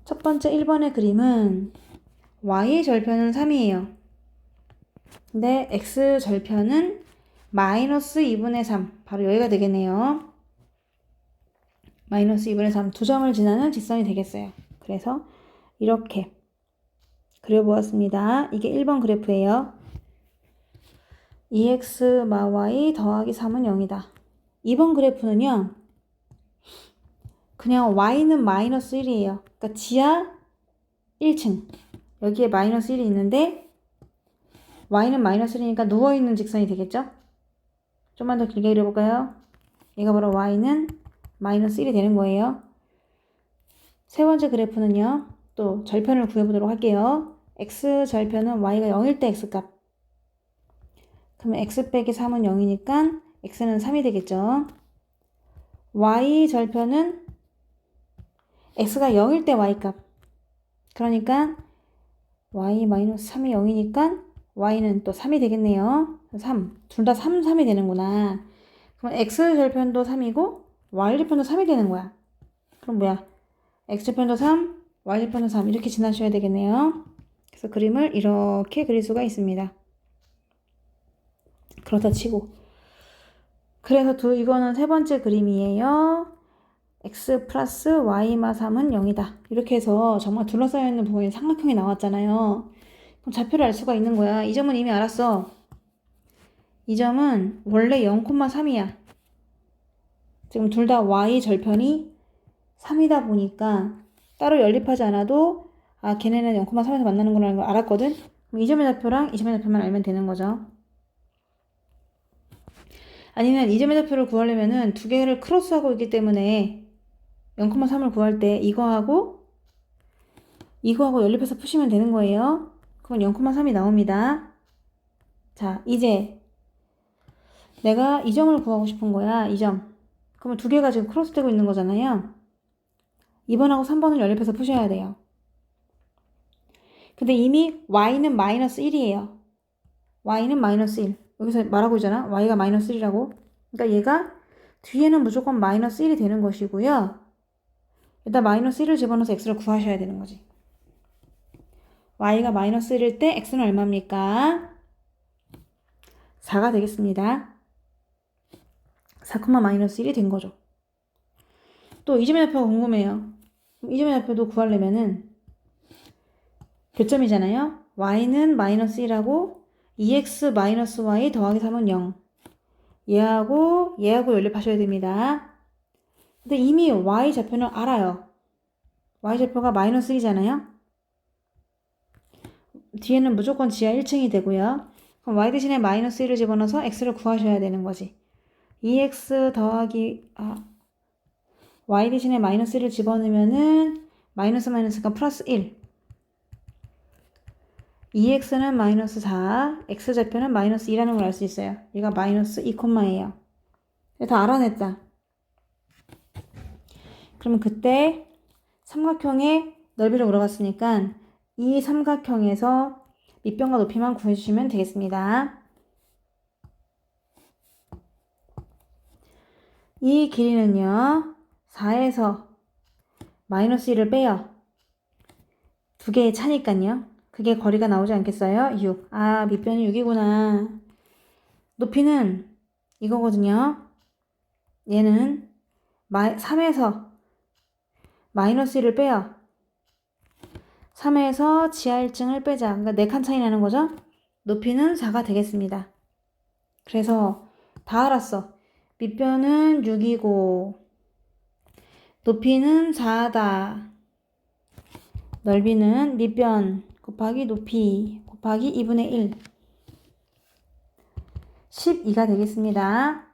첫 번째 1번의 그림은 y절편은 3이에요. 근데 x절편은 마이너스 2분의 3. 바로 여기가 되겠네요. 마이너스 2분의 3. 두 점을 지나는 직선이 되겠어요. 그래서 이렇게 그려보았습니다. 이게 1번 그래프예요. 2x 마 y 더하기 3은 0이다. 2번 그래프는요. 그냥 y는 마이너스 1이에요. 그러니까 지하 1층. 여기에 마이너스 1이 있는데 y는 마이너스 1이니까 누워있는 직선이 되겠죠? 좀만 더 길게 그려볼까요? 얘가 바로 y는 마이너스 1이 되는 거예요. 세 번째 그래프는요. 또 절편을 구해보도록 할게요. x절편은 y가 0일 때 x값. 그러면 x 빼기 3은 0이니까 x는 3이 되겠죠. y절편은 x가 0일 때 y값. 그러니까 y-3이 0이니까 y는 또 3이 되겠네요. 3. 둘 다 3, 3이 되는구나. 그럼 x절편도 3이고 y절편도 3이 되는 거야. 그럼 뭐야? x절편도 3, y절편도 3 이렇게 지나셔야 되겠네요. 그래서 그림을 이렇게 그릴 수가 있습니다. 그렇다 치고. 그래서 이거는 세 번째 그림이에요. x 플러스 y마 3은 0이다. 이렇게 해서 정말 둘러싸여 있는 부분이 삼각형이 나왔잖아요. 그럼 좌표를 알 수가 있는 거야. 이 점은 이미 알았어. 이 점은 원래 0,3이야. 지금 둘 다 y절편이 3이다 보니까 따로 연립하지 않아도 걔네는 0,3에서 만나는 거라는 걸 알았거든. 그럼 이 점의 좌표랑 이 점의 좌표만 알면 되는 거죠. 아니면 이 점의 좌표를 구하려면은 두 개를 크로스하고 있기 때문에 0,3을 구할 때 이거하고 연립해서 푸시면 되는 거예요. 그럼 0,3이 나옵니다. 자, 이제 내가 이 점을 구하고 싶은 거야. 이 점. 그러면 두 개가 지금 크로스되고 있는 거잖아요. 2번하고 3번을 연립해서 푸셔야 돼요. 근데 이미 y는 마이너스 1이에요. y는 마이너스 1. 여기서 말하고 있잖아. y가 마이너스 1이라고. 그러니까 얘가 뒤에는 무조건 마이너스 1이 되는 것이고요. 일단 마이너스 1을 집어넣어서 x를 구하셔야 되는 거지. y가 마이너스 1일 때 x는 얼마입니까? 4가 되겠습니다. 4, 마이너스 1이 된 거죠. 또 이 점의 좌표가 궁금해요. 이 점의 좌표도 구하려면은 교점이잖아요. y는 마이너스 1하고 2x 마이너스 y 더하기 3은 0. 얘하고 연립하셔야 됩니다. 근데 이미 y 좌표는 알아요. y 좌표가 마이너스 1이잖아요. 뒤에는 무조건 지하 1층이 되고요. 그럼 y 대신에 마이너스 1을 집어넣어서 x를 구하셔야 되는 거지. 2x 더하기 y 대신에 마이너스 1을 집어넣으면은 마이너스가 플러스 1. 2x는 마이너스 4, x좌표는 마이너스 2라는 걸 알 수 있어요. 얘가 마이너스 2,예요. 다 알아냈다. 그러면 그때 삼각형의 넓이를 물어봤으니까 이 삼각형에서 밑변과 높이만 구해주시면 되겠습니다. 이 길이는요. 4에서 마이너스 1을 빼요. 두 개의 차니까요. 그게 거리가 나오지 않겠어요? 6. 아, 밑변이 6이구나. 높이는 이거거든요. 얘는 3에서 마이너스 1을 빼요. 3에서 지하 1층을 빼자. 그러니까 4칸 차이 나는 거죠? 높이는 4가 되겠습니다. 그래서 다 알았어. 밑변은 6이고 높이는 4다. 넓이는 밑변 곱하기 높이 곱하기 2분의 1. 12가 되겠습니다.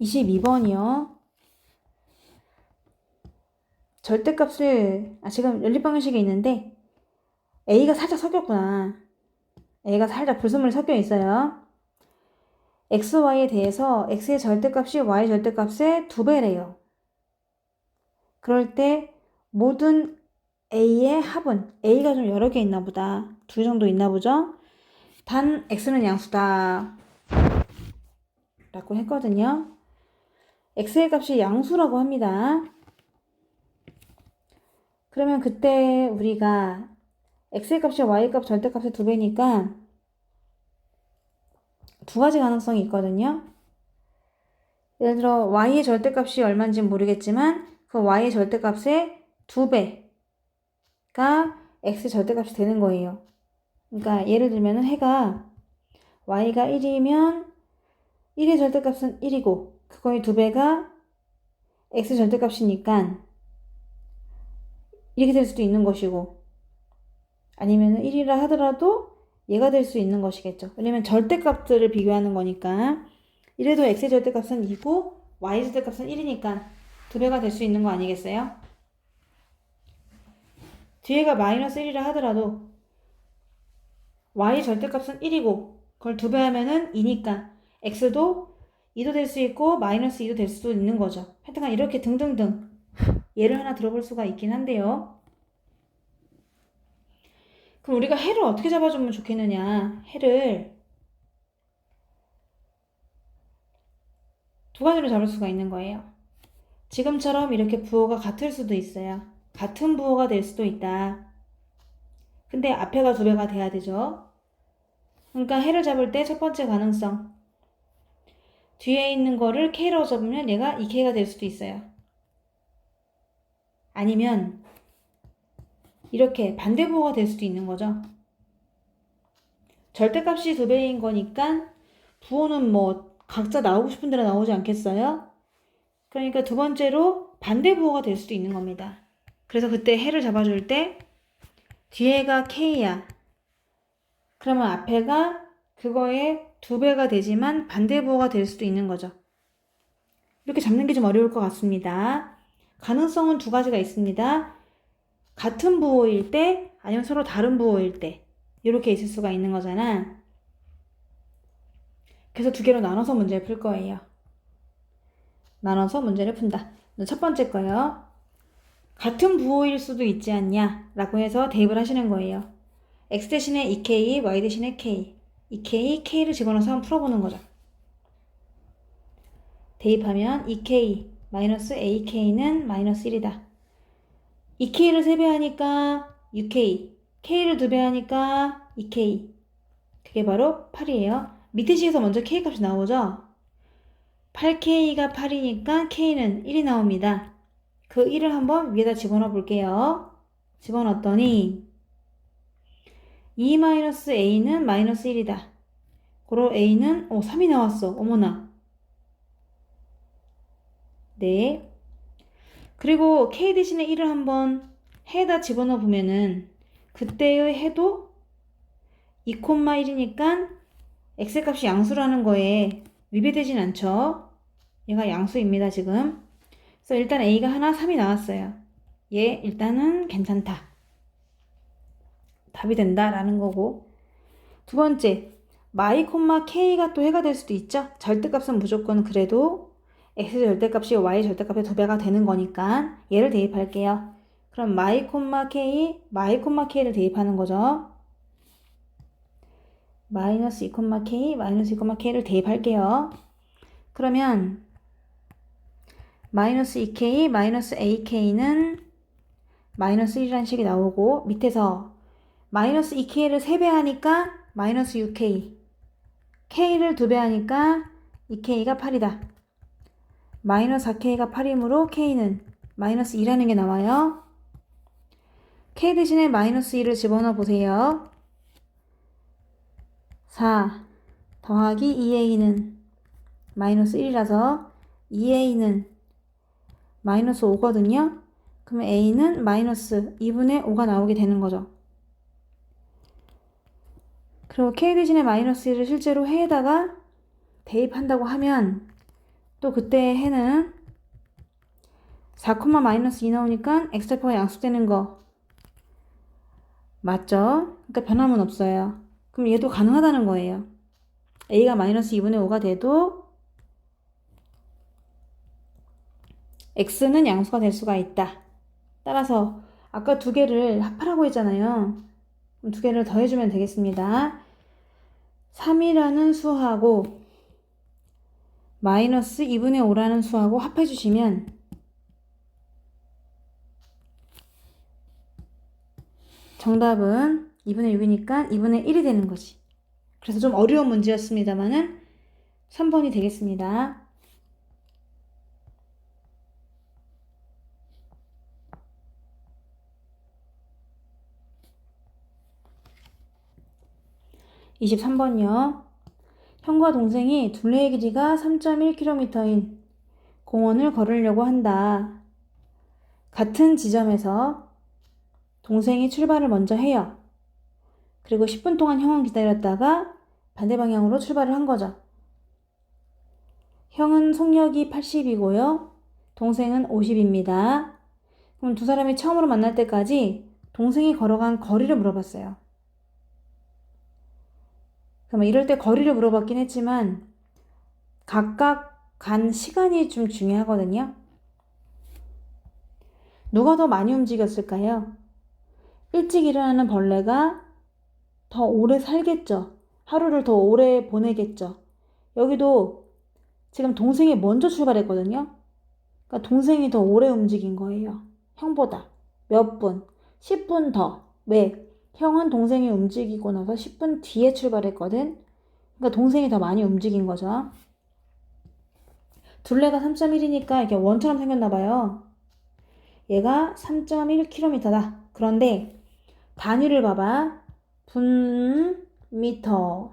22번이요. 절대값을 지금 연립방정식이 있는데 A가 살짝 섞였구나. A가 살짝 불순물이 섞여 있어요. x, y에 대해서 x의 절대값이 y 절대값의 2배래요. 그럴 때 모든 a의 합은 a가 좀 여러 개 있나 보다. 2 정도 있나 보죠. 단 x는 양수다 라고 했거든요. x의 값이 양수라고 합니다. 그러면 그때 우리가 x의 값이 y 값 절대값의 2배니까 두 가지 가능성이 있거든요. 예를 들어 y의 절대값이 얼마인지 모르겠지만 그 y의 절대값의 2배가 x의 절대값이 되는 거예요. 그러니까 예를 들면 해가 y가 1이면 1의 절대값은 1이고 그거의 2배가 x 절대값이니까 이렇게 될 수도 있는 것이고 아니면 1이라 하더라도 얘가 될 수 있는 것이겠죠. 왜냐면 절대값들을 비교하는 거니까 이래도 x의 절대값은 2고 y의 절대값은 1이니까 2배가 될 수 있는 거 아니겠어요? 뒤에가 마이너스 1이라 하더라도 y의 절대값은 1이고 그걸 2배 하면은 2니까 x도 2도 될 수 있고 마이너스 2도 될 수도 있는 거죠. 하여튼간 이렇게 등등등 예를 하나 들어볼 수가 있긴 한데요. 그럼 우리가 해를 어떻게 잡아주면 좋겠느냐. 해를 두 가지로 잡을 수가 있는 거예요. 지금처럼 이렇게 부호가 같을 수도 있어요. 같은 부호가 될 수도 있다. 근데 앞에가 2배가 돼야 되죠. 그러니까 해를 잡을 때 첫 번째 가능성. 뒤에 있는 거를 k라고 잡으면 얘가 2k가 될 수도 있어요. 아니면 이렇게 반대 부호가 될 수도 있는 거죠. 절대값이 2배인 거니까 부호는 뭐 각자 나오고 싶은 대로 나오지 않겠어요? 그러니까 두 번째로 반대 부호가 될 수도 있는 겁니다. 그래서 그때 해를 잡아줄 때 뒤에가 k야. 그러면 앞에가 그거의 2배가 되지만 반대 부호가 될 수도 있는 거죠. 이렇게 잡는 게 좀 어려울 것 같습니다. 가능성은 두 가지가 있습니다. 같은 부호일 때 아니면 서로 다른 부호일 때 이렇게 있을 수가 있는 거잖아. 그래서 두 개로 나눠서 문제를 풀 거예요. 나눠서 문제를 푼다. 첫 번째 거요. 같은 부호일 수도 있지 않냐 라고 해서 대입을 하시는 거예요. x 대신에 2k, y 대신에 k. 2k, k를 집어넣어서 한번 풀어보는 거죠. 대입하면 2k 마이너스 ak는 마이너스 1이다. 2k를 3배 하니까 6k, k를 2배 하니까 2k. 그게 바로 8이에요. 밑에 식에서 먼저 k 값이 나오죠? 8k가 8이니까 k는 1이 나옵니다. 그 1을 한번 위에다 집어넣어 볼게요. 집어넣었더니 2-a는 마이너스 1이다. 고로 a는 3이 나왔어. 어머나. 네. 그리고 k 대신에 1을 한번 해에다 집어넣어 보면은 그때의 해도 2,1이니까 x 값이 양수라는 거에 위배되진 않죠. 얘가 양수입니다, 지금. 그래서 일단 a가 하나 3이 나왔어요. 얘 일단은 괜찮다. 답이 된다라는 거고. 두 번째, y, k가 또 해가 될 수도 있죠. 절대값은 무조건 그래도 x 절대값이 y 절대값의 2배가 되는 거니까 얘를 대입할게요. 그럼 y, k를 대입하는 거죠. 마이너스 2,k, 마이너스 2,k를 대입할게요. 그러면 마이너스 2k, 마이너스 ak는 마이너스 1이라는 식이 나오고 밑에서 마이너스 2k를 3배 하니까 마이너스 6k, k를 2배 하니까 2k가 8이다. 마이너스 4k가 8이므로 k는 마이너스 2라는 게 나와요. k 대신에 마이너스 2를 집어넣어 보세요. 4 더하기 2a는 마이너스 1이라서 2a는 마이너스 5거든요. 그러면 a는 마이너스 2분의 5가 나오게 되는 거죠. 그리고 k 대신에 마이너스 1을 실제로 해에다가 대입한다고 하면 또 그때 해는 4, 마이너스 2 나오니까 x제곱이 양수되는 거 맞죠? 그러니까 변함은 없어요. 그럼 얘도 가능하다는 거예요. a가 마이너스 2분의 5가 돼도 x는 양수가 될 수가 있다. 따라서 아까 두 개를 합하라고 했잖아요. 그럼 두 개를 더해주면 되겠습니다. 3이라는 수하고 마이너스 2분의 5라는 수하고 합해주시면 정답은 2분의 6이니까 2분의 1이 되는 거지. 그래서 좀 어려운 문제였습니다만은 3번이 되겠습니다. (23번이요) 형과 동생이 둘레의 길이가 3.1km인 공원을 걸으려고 한다. 같은 지점에서 동생이 출발을 먼저 해요. 그리고 10분 동안 형은 기다렸다가 반대 방향으로 출발을 한 거죠. 형은 속력이 80이고요. 동생은 50입니다. 그럼 두 사람이 처음으로 만날 때까지 동생이 걸어간 거리를 물어봤어요. 그럼 이럴 때 거리를 물어봤긴 했지만 각각 간 시간이 좀 중요하거든요. 누가 더 많이 움직였을까요? 일찍 일어나는 벌레가 더 오래 살겠죠. 하루를 더 오래 보내겠죠. 여기도 지금 동생이 먼저 출발했거든요. 그러니까 동생이 더 오래 움직인 거예요. 형보다 몇 분, 10분 더. 왜? 형은 동생이 움직이고 나서 10분 뒤에 출발했거든. 그러니까 동생이 더 많이 움직인 거죠. 둘레가 3.1이니까 이렇게 원처럼 생겼나 봐요. 얘가 3.1km다. 그런데 단위를 봐봐. 분미터.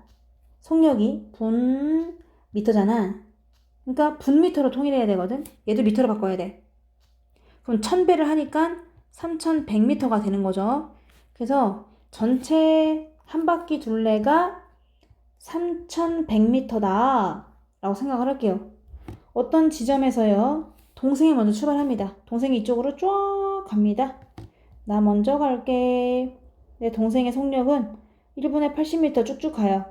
속력이 분미터잖아. 그러니까 분미터로 통일해야 되거든. 얘도 미터로 바꿔야 돼. 그럼 1000배를 하니까 3100m가 되는 거죠. 그래서 전체 한 바퀴 둘레가 3100m다 라고 생각을 할게요. 어떤 지점에서요, 동생이 먼저 출발합니다. 동생이 이쪽으로 쫙 갑니다. 나 먼저 갈게. 내 동생의 속력은 1분에 80m 쭉쭉 가요.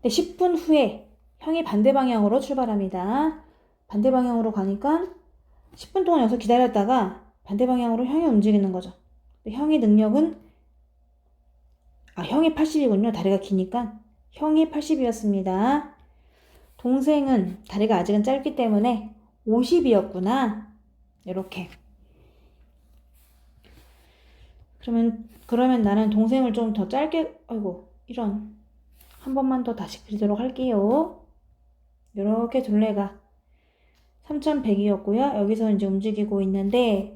근데 10분 후에 형이 반대 방향으로 출발합니다. 반대 방향으로 가니까 10분 동안 여기서 기다렸다가 반대 방향으로 형이 움직이는 거죠. 형의 능력은 형이 80이군요. 다리가 기니까 형이 80이었습니다. 동생은 다리가 아직은 짧기 때문에 50이었구나. 이렇게. 그러면 나는 동생을 좀 더 짧게, 이런. 한 번만 더 다시 그리도록 할게요. 이렇게 둘레가 3100이었고요. 여기서 이제 움직이고 있는데,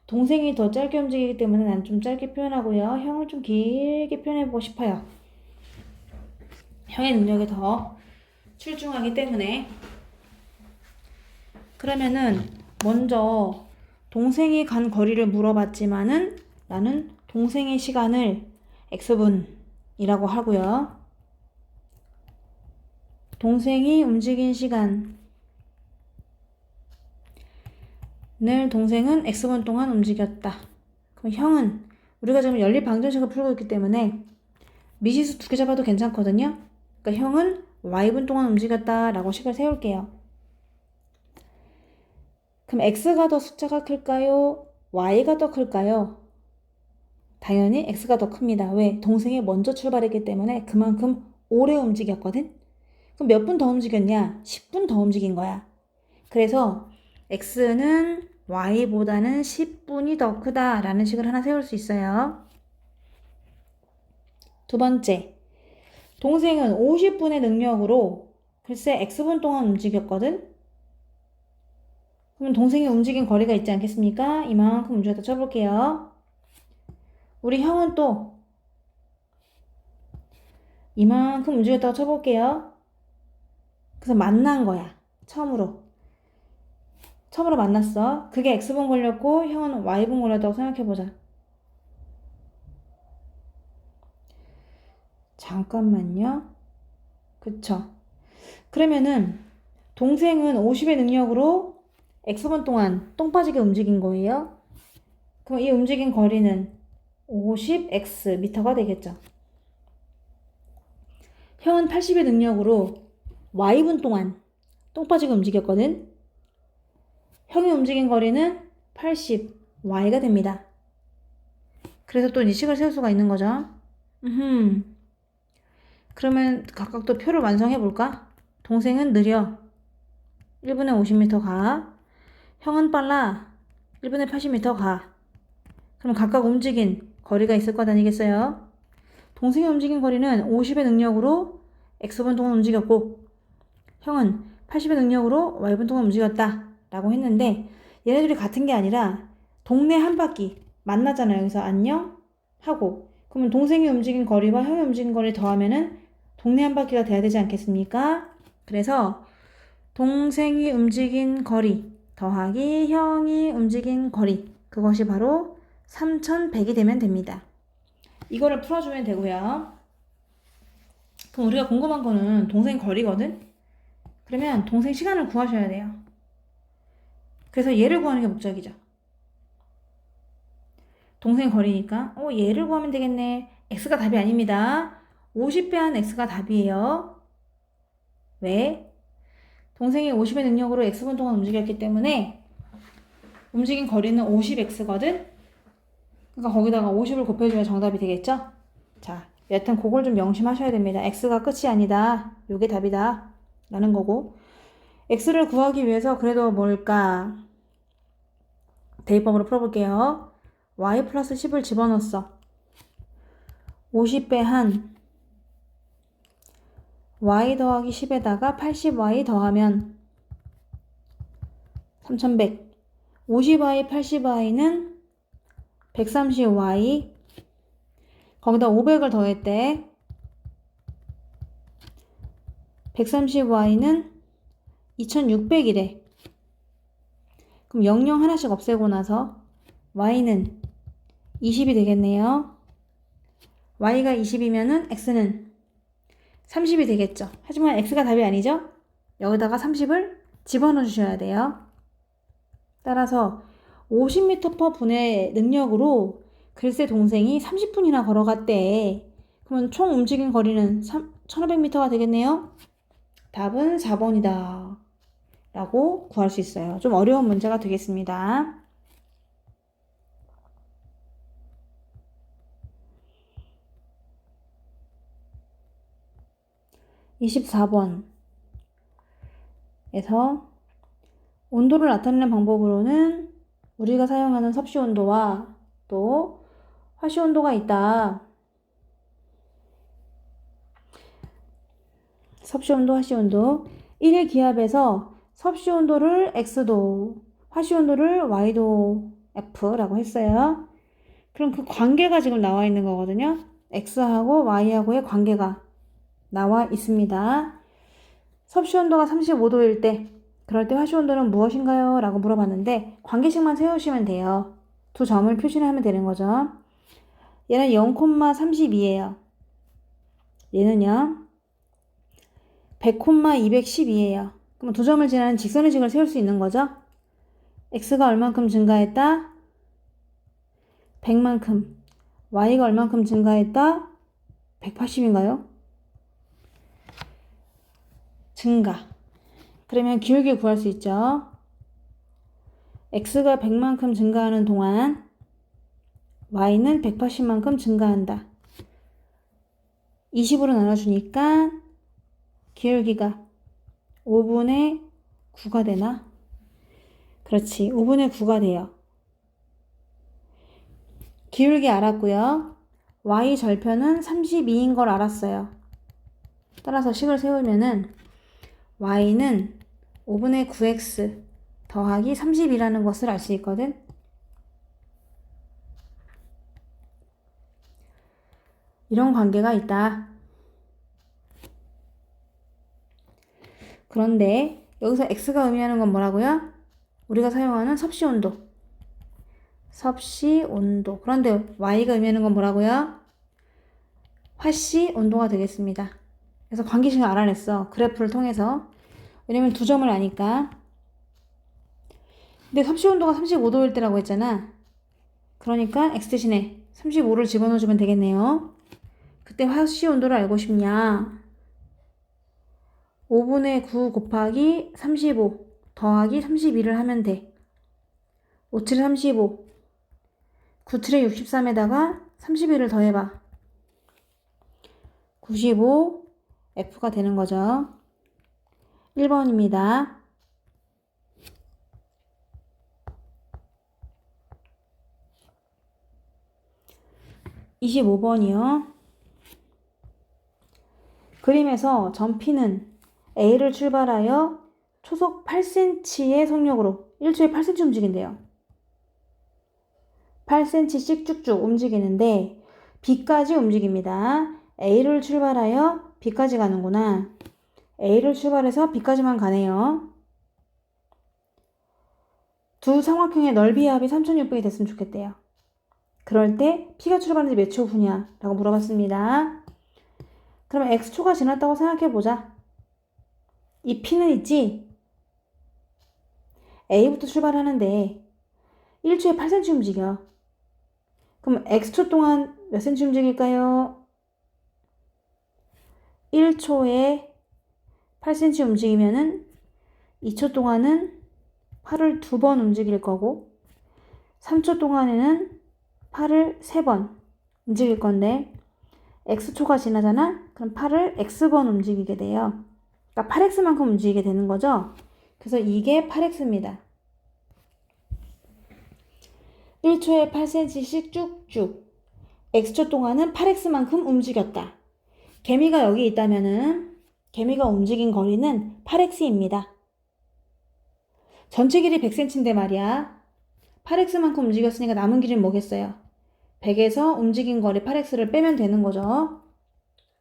동생이 더 짧게 움직이기 때문에 난 좀 짧게 표현하고요. 형을 좀 길게 표현해보고 싶어요. 형의 능력이 더 출중하기 때문에. 그러면은 먼저 동생이 간 거리를 물어봤지만은 나는 동생의 시간을 x분이라고 하고요. 동생이 움직인 시간을 동생은 x분 동안 움직였다. 그럼 형은 우리가 지금 연립방정식을 풀고 있기 때문에 미지수 2개 잡아도 괜찮거든요. 그러니까 형은 y분 동안 움직였다 라고 식을 세울게요. 그럼 x가 더 숫자가 클까요? y가 더 클까요? 당연히 x가 더 큽니다. 왜? 동생이 먼저 출발했기 때문에 그만큼 오래 움직였거든? 그럼 몇 분 더 움직였냐? 10분 더 움직인 거야. 그래서 x는 y보다는 10분이 더 크다라는 식을 하나 세울 수 있어요. 두 번째, 동생은 50분의 능력으로 글쎄 x분 동안 움직였거든? 그럼 동생이 움직인 거리가 있지 않겠습니까? 이만큼 움직였다 쳐볼게요. 우리 형은 또 이만큼 움직였다고 쳐볼게요. 그래서 만난 거야. 처음으로 만났어. 그게 x분 걸렸고 형은 y분 걸렸다고 생각해보자. 잠깐만요. 그쵸? 그러면은 동생은 50의 능력으로 x분 동안 똥 빠지게 움직인 거예요. 그럼 이 움직인 거리는 50x 미터가 되겠죠. 형은 80의 능력으로 y분 동안 똥 빠지게 움직였거든. 형이 움직인 거리는 80y가 됩니다. 그래서 또 이 식을 세울 수가 있는 거죠. 그러면 각각 또 표를 완성해 볼까? 동생은 느려. 1분에 50m 가. 형은 빨라. 1분에 80m 가. 그럼 각각 움직인 거리가 있을 것 아니겠어요? 동생이 움직인 거리는 50의 능력으로 x분 동안 움직였고 형은 80의 능력으로 y분 동안 움직였다 라고 했는데 얘네들이 같은 게 아니라 동네 한 바퀴 만나잖아요. 여기서 안녕 하고 그러면 동생이 움직인 거리와 형이 움직인 거리 더하면은 동네 한 바퀴가 돼야 되지 않겠습니까? 그래서 동생이 움직인 거리 더하기 형이 움직인 거리 그것이 바로 3100이 되면 됩니다. 이거를 풀어주면 되고요. 그럼 우리가 궁금한 거는 동생 거리거든? 그러면 동생 시간을 구하셔야 돼요. 그래서 얘를 구하는 게 목적이죠. 동생 거리니까 얘를 구하면 되겠네. x가 답이 아닙니다. 50 빼한 x가 답이에요. 왜? 동생이 50의 능력으로 x분 동안 움직였기 때문에 움직인 거리는 50x거든? 그러니까 거기다가 50을 곱해주면 정답이 되겠죠? 자, 여튼 그걸 좀 명심하셔야 됩니다. x가 끝이 아니다. 요게 답이다. 라는 거고 x를 구하기 위해서 그래도 뭘까? 대입법으로 풀어볼게요. y 플러스 10을 집어넣었어. 50 빼한 y 더하기 10에다가 80y 더하면 3100. 50y, 80y는 130y. 거기다 500을 더했대. 130y는 2600이래. 그럼 00 하나씩 없애고 나서 y는 20이 되겠네요. y가 20이면은 x는 30이 되겠죠. 하지만 x가 답이 아니죠? 여기다가 30을 집어넣어 주셔야 돼요. 따라서 50m/분의 능력으로 글쎄 동생이 30분이나 걸어갔대. 그러면 총 움직인 거리는 1500m가 되겠네요. 답은 4번이다. 라고 구할 수 있어요. 좀 어려운 문제가 되겠습니다. (24번) 에서 온도를 나타내는 방법으로는 우리가 사용하는 섭씨 온도와 또 화씨 온도가 있다. 섭씨 온도, 화씨 온도. 1일 기압에서 섭씨 온도를 x도, 화씨 온도를 y도 f라고 했어요. 그럼 그 관계가 지금 나와 있는 거거든요. x하고 y하고의 관계가 나와 있습니다. 섭씨 온도가 35도일 때 그럴 때 화씨 온도는 무엇인가요? 라고 물어봤는데 관계식만 세우시면 돼요. 두 점을 표시를 하면 되는 거죠. 얘는 0,32예요. 얘는요 100,212예요. 그럼 두 점을 지나는 직선의 식을 세울 수 있는 거죠. x가 얼만큼 증가했다? 100만큼. y가 얼만큼 증가했다? 180인가요? 증가. 그러면 기울기 구할 수 있죠. x가 100만큼 증가하는 동안 y는 180만큼 증가한다. 20으로 나눠주니까 기울기가 5분의 9가 되나? 그렇지. 5분의 9가 돼요. 기울기 알았고요. y 절편은 32인 걸 알았어요. 따라서 식을 세우면은 y는 5분의 9x 더하기 30이라는 것을 알 수 있거든. 이런 관계가 있다. 그런데 여기서 x가 의미하는 건 뭐라고요? 우리가 사용하는 섭씨 온도. 섭씨 온도. 그런데 y가 의미하는 건 뭐라고요? 화씨 온도가 되겠습니다. 그래서 관계식을 알아냈어. 그래프를 통해서. 왜냐면 두 점을 아니까. 근데 섭씨 온도가 35도일 때라고 했잖아. 그러니까 x 대신에 35를 집어넣어주면 되겠네요. 그때 화씨 온도를 알고 싶냐? 5분의 9 곱하기 35 더하기 32를 하면 돼. 5, 7에 35 9, 7에 63에다가 31을 더해봐. 95 F가 되는 거죠. 1번입니다. 25번이요. 그림에서 점 P는 A를 출발하여 초속 8cm의 속력으로 1초에 8cm 움직인대요. 8cm씩 쭉쭉 움직이는데 B까지 움직입니다. A를 출발하여 B까지 가는구나. A를 출발해서 B까지만 가네요. 두 삼각형의 넓이의 합이 3600이 됐으면 좋겠대요. 그럴 때 P가 출발한 지 몇 초 후냐? 라고 물어봤습니다. 그러면 X초가 지났다고 생각해보자. 이 P는 있지? A부터 출발하는데 1초에 8cm 움직여. 그럼 X초 동안 몇 cm 움직일까요? 1초에 8cm 움직이면은 2초 동안은 팔을 2번 움직일 거고 3초 동안에는 팔을 3번 움직일 건데 X초가 지나잖아? 그럼 팔을 X번 움직이게 돼요. 그러니까 8X만큼 움직이게 되는 거죠. 그래서 이게 8X입니다. 1초에 8cm씩 쭉쭉 X초 동안은 8X만큼 움직였다. 개미가 여기 있다면은 개미가 움직인 거리는 8X입니다. 전체 길이 100cm인데 말이야. 8X만큼 움직였으니까 남은 길이는 뭐겠어요? 100에서 움직인 거리 8X를 빼면 되는 거죠.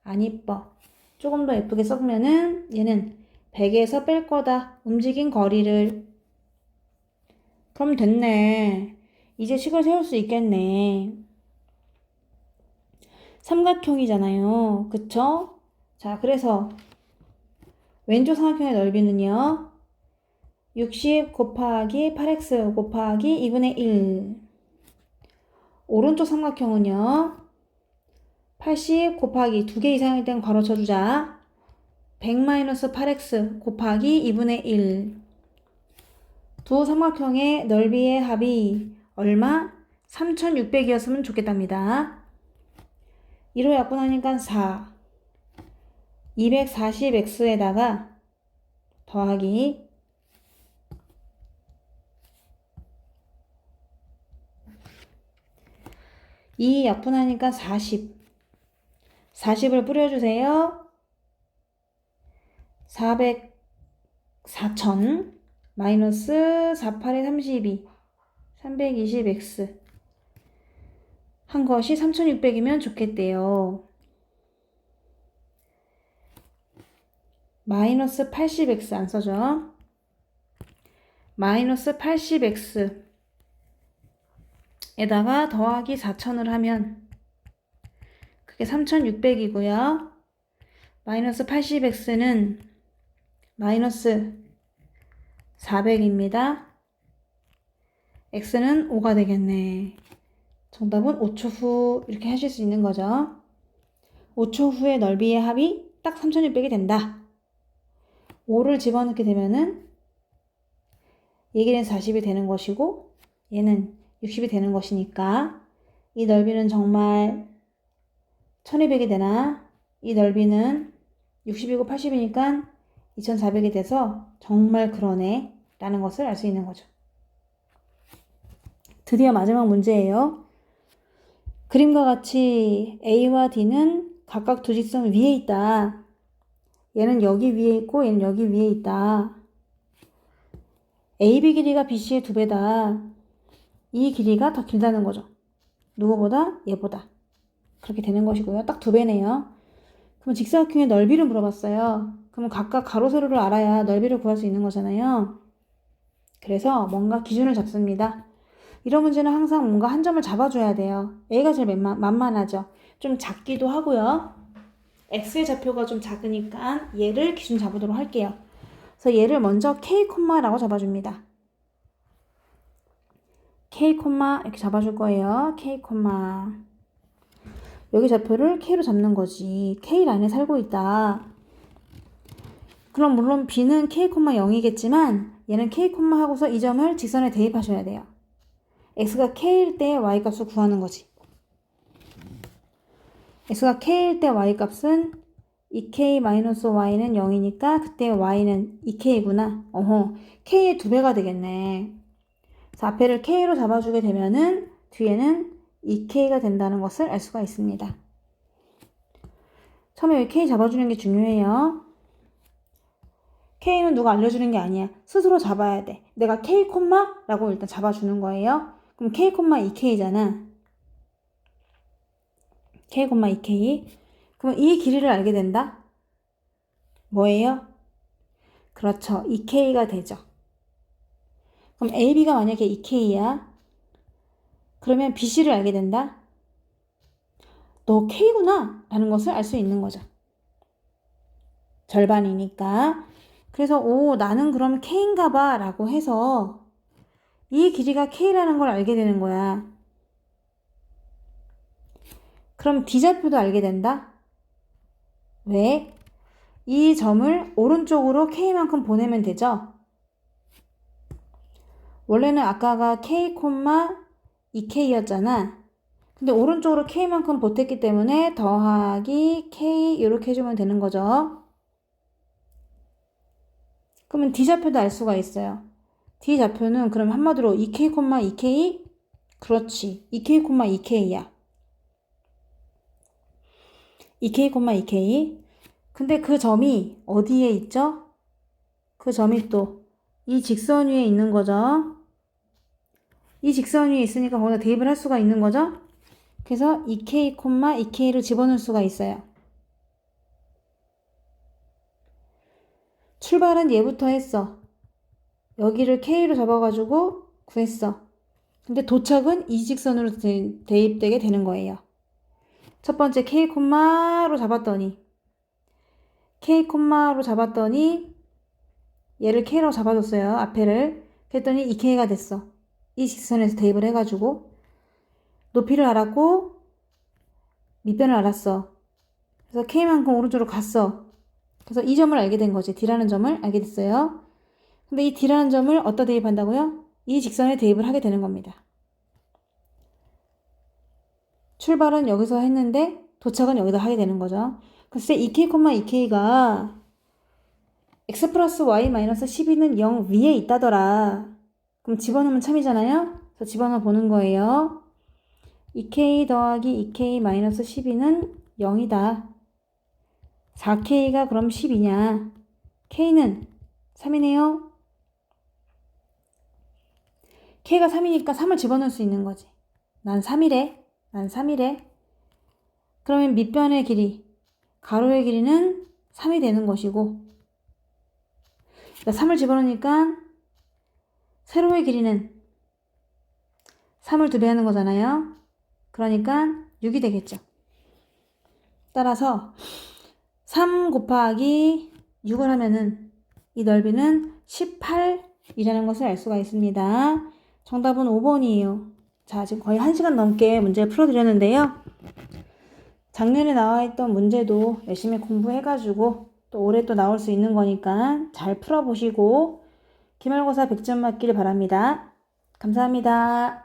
안 이뻐. 조금 더 예쁘게 써보면은 얘는 100에서 뺄 거다. 움직인 거리를. 그럼 됐네. 이제 식을 세울 수 있겠네. 삼각형이잖아요. 그쵸? 자, 그래서 왼쪽 삼각형의 넓이는요. 60 곱하기 8x 곱하기 2분의 1. 오른쪽 삼각형은요. 80 곱하기 2개 이상일 땐 괄호 쳐주자. 100-8x 곱하기 2분의 1. 두 삼각형의 넓이의 합이 얼마? 3600이었으면 좋겠답니다. 1호 약분하니까 4. 240x에다가 더하기 2 약분하니까 40. 40을 뿌려주세요. 4000 마이너스 48에 32 320x 한 것이 3600이면 좋겠대요. 마이너스 80x 안 써줘. 마이너스 80x 에다가 더하기 4000을 하면 그게 3600이고요. 마이너스 80x는 마이너스 400입니다. x는 5가 되겠네. 정답은 5초 후 이렇게 하실 수 있는 거죠. 5초 후의 넓이의 합이 딱 3600이 된다. 5를 집어넣게 되면은 얘는 40이 되는 것이고 얘는 60이 되는 것이니까 이 넓이는 정말 1200이 되나? 이 넓이는 60이고 80이니까 2400이 돼서 정말 그러네 라는 것을 알 수 있는 거죠. 드디어 마지막 문제예요. 그림과 같이 A와 D는 각각 두 직선 위에 있다. 얘는 여기 위에 있고 얘는 여기 위에 있다. AB 길이가 BC의 2배다. 이 길이가 더 길다는 거죠. 누구보다? 얘보다. 그렇게 되는 것이고요. 딱 2배네요. 그럼 직사각형의 넓이를 물어봤어요. 그럼 각각 가로 세로를 알아야 넓이를 구할 수 있는 거잖아요. 그래서 뭔가 기준을 잡습니다. 이런 문제는 항상 뭔가 한 점을 잡아줘야 돼요. A가 제일 만만하죠. 좀 작기도 하고요. X의 좌표가 좀 작으니까 얘를 기준 잡도록 할게요. 그래서 얘를 먼저 K, 라고 잡아줍니다. K, 이렇게 잡아줄 거예요. K, 여기 좌표를 K로 잡는 거지. K 라인에 살고 있다. 그럼 물론 B는 K, 0이겠지만 얘는 K, 하고서 이 점을 직선에 대입하셔야 돼요. X가 K일 때 Y값을 구하는 거지. X가 K일 때 Y값은 2K-Y는 0이니까 그때 Y는 2K구나. K의 2배가 되겠네. 그래서 앞에를 K로 잡아주게 되면은 뒤에는 2K가 된다는 것을 알 수가 있습니다. 처음에 여기 K 잡아주는 게 중요해요. K는 누가 알려주는 게 아니야. 스스로 잡아야 돼. 내가 K, 라고 일단 잡아주는 거예요. 그럼 K, 2K잖아. K, 2K. 그럼 이 길이를 알게 된다? 뭐예요? 그렇죠. 2K가 되죠. 그럼 AB가 만약에 2K야. 그러면 BC를 알게 된다? 너 K구나 라는 것을 알 수 있는 거죠. 절반이니까. 그래서 나는 그럼 K인가 봐 라고 해서 이 길이가 K라는 걸 알게 되는 거야. 그럼 D좌표도 알게 된다? 왜? 이 점을 오른쪽으로 K만큼 보내면 되죠? 원래는 아까가 K, 2K였잖아. 근데 오른쪽으로 K만큼 보탰기 때문에 더하기 K 이렇게 해주면 되는 거죠. 그러면 D좌표도 알 수가 있어요. D좌표는 그럼 한마디로 2K, 2K? 그렇지. 2K, 2K야. 2K, 2K. 근데 그 점이 어디에 있죠? 그 점이 또 이 직선 위에 있는 거죠. 이 직선 위에 있으니까 거기다 대입을 할 수가 있는 거죠. 그래서 2K, 2K를 집어넣을 수가 있어요. 출발은 얘부터 했어. 여기를 K로 잡아가지고 구했어. 근데 도착은 이 직선으로 대입되게 되는 거예요. 첫 번째 K, 로 잡았더니 얘를 K로 잡아줬어요. 앞에를. 그랬더니 2K가 됐어. 이 직선에서 대입을 해가지고 높이를 알았고 밑변을 알았어. 그래서 K만큼 오른쪽으로 갔어. 그래서 이 점을 알게 된 거지. D라는 점을 알게 됐어요. 근데 이 D라는 점을 어디다 대입한다고요? 이 직선에 대입을 하게 되는 겁니다. 출발은 여기서 했는데 도착은 여기다 하게 되는 거죠. 글쎄 2K, 2K가 x 플러스 y 마이너스 12는 0 위에 있다더라. 그럼 집어넣으면 참이잖아요. 그래서 집어넣어 보는 거예요. 2K 더하기 2K 마이너스 12는 0이다. 4K가 그럼 10이냐? K는 3이네요. K가 3이니까 3을 집어넣을 수 있는 거지. 난 3이래. 그러면 밑변의 길이, 가로의 길이는 3이 되는 것이고, 그러니까 3을 집어넣으니까 세로의 길이는 3을 2배 하는 거잖아요. 그러니까 6이 되겠죠. 따라서 3 곱하기 6을 하면은 이 넓이는 18이라는 것을 알 수가 있습니다. 정답은 5번이에요. 자, 지금 거의 1시간 넘게 문제를 풀어드렸는데요. 작년에 나와있던 문제도 열심히 공부해가지고 또 올해 또 나올 수 있는 거니까 잘 풀어보시고 기말고사 100점 맞기를 바랍니다. 감사합니다.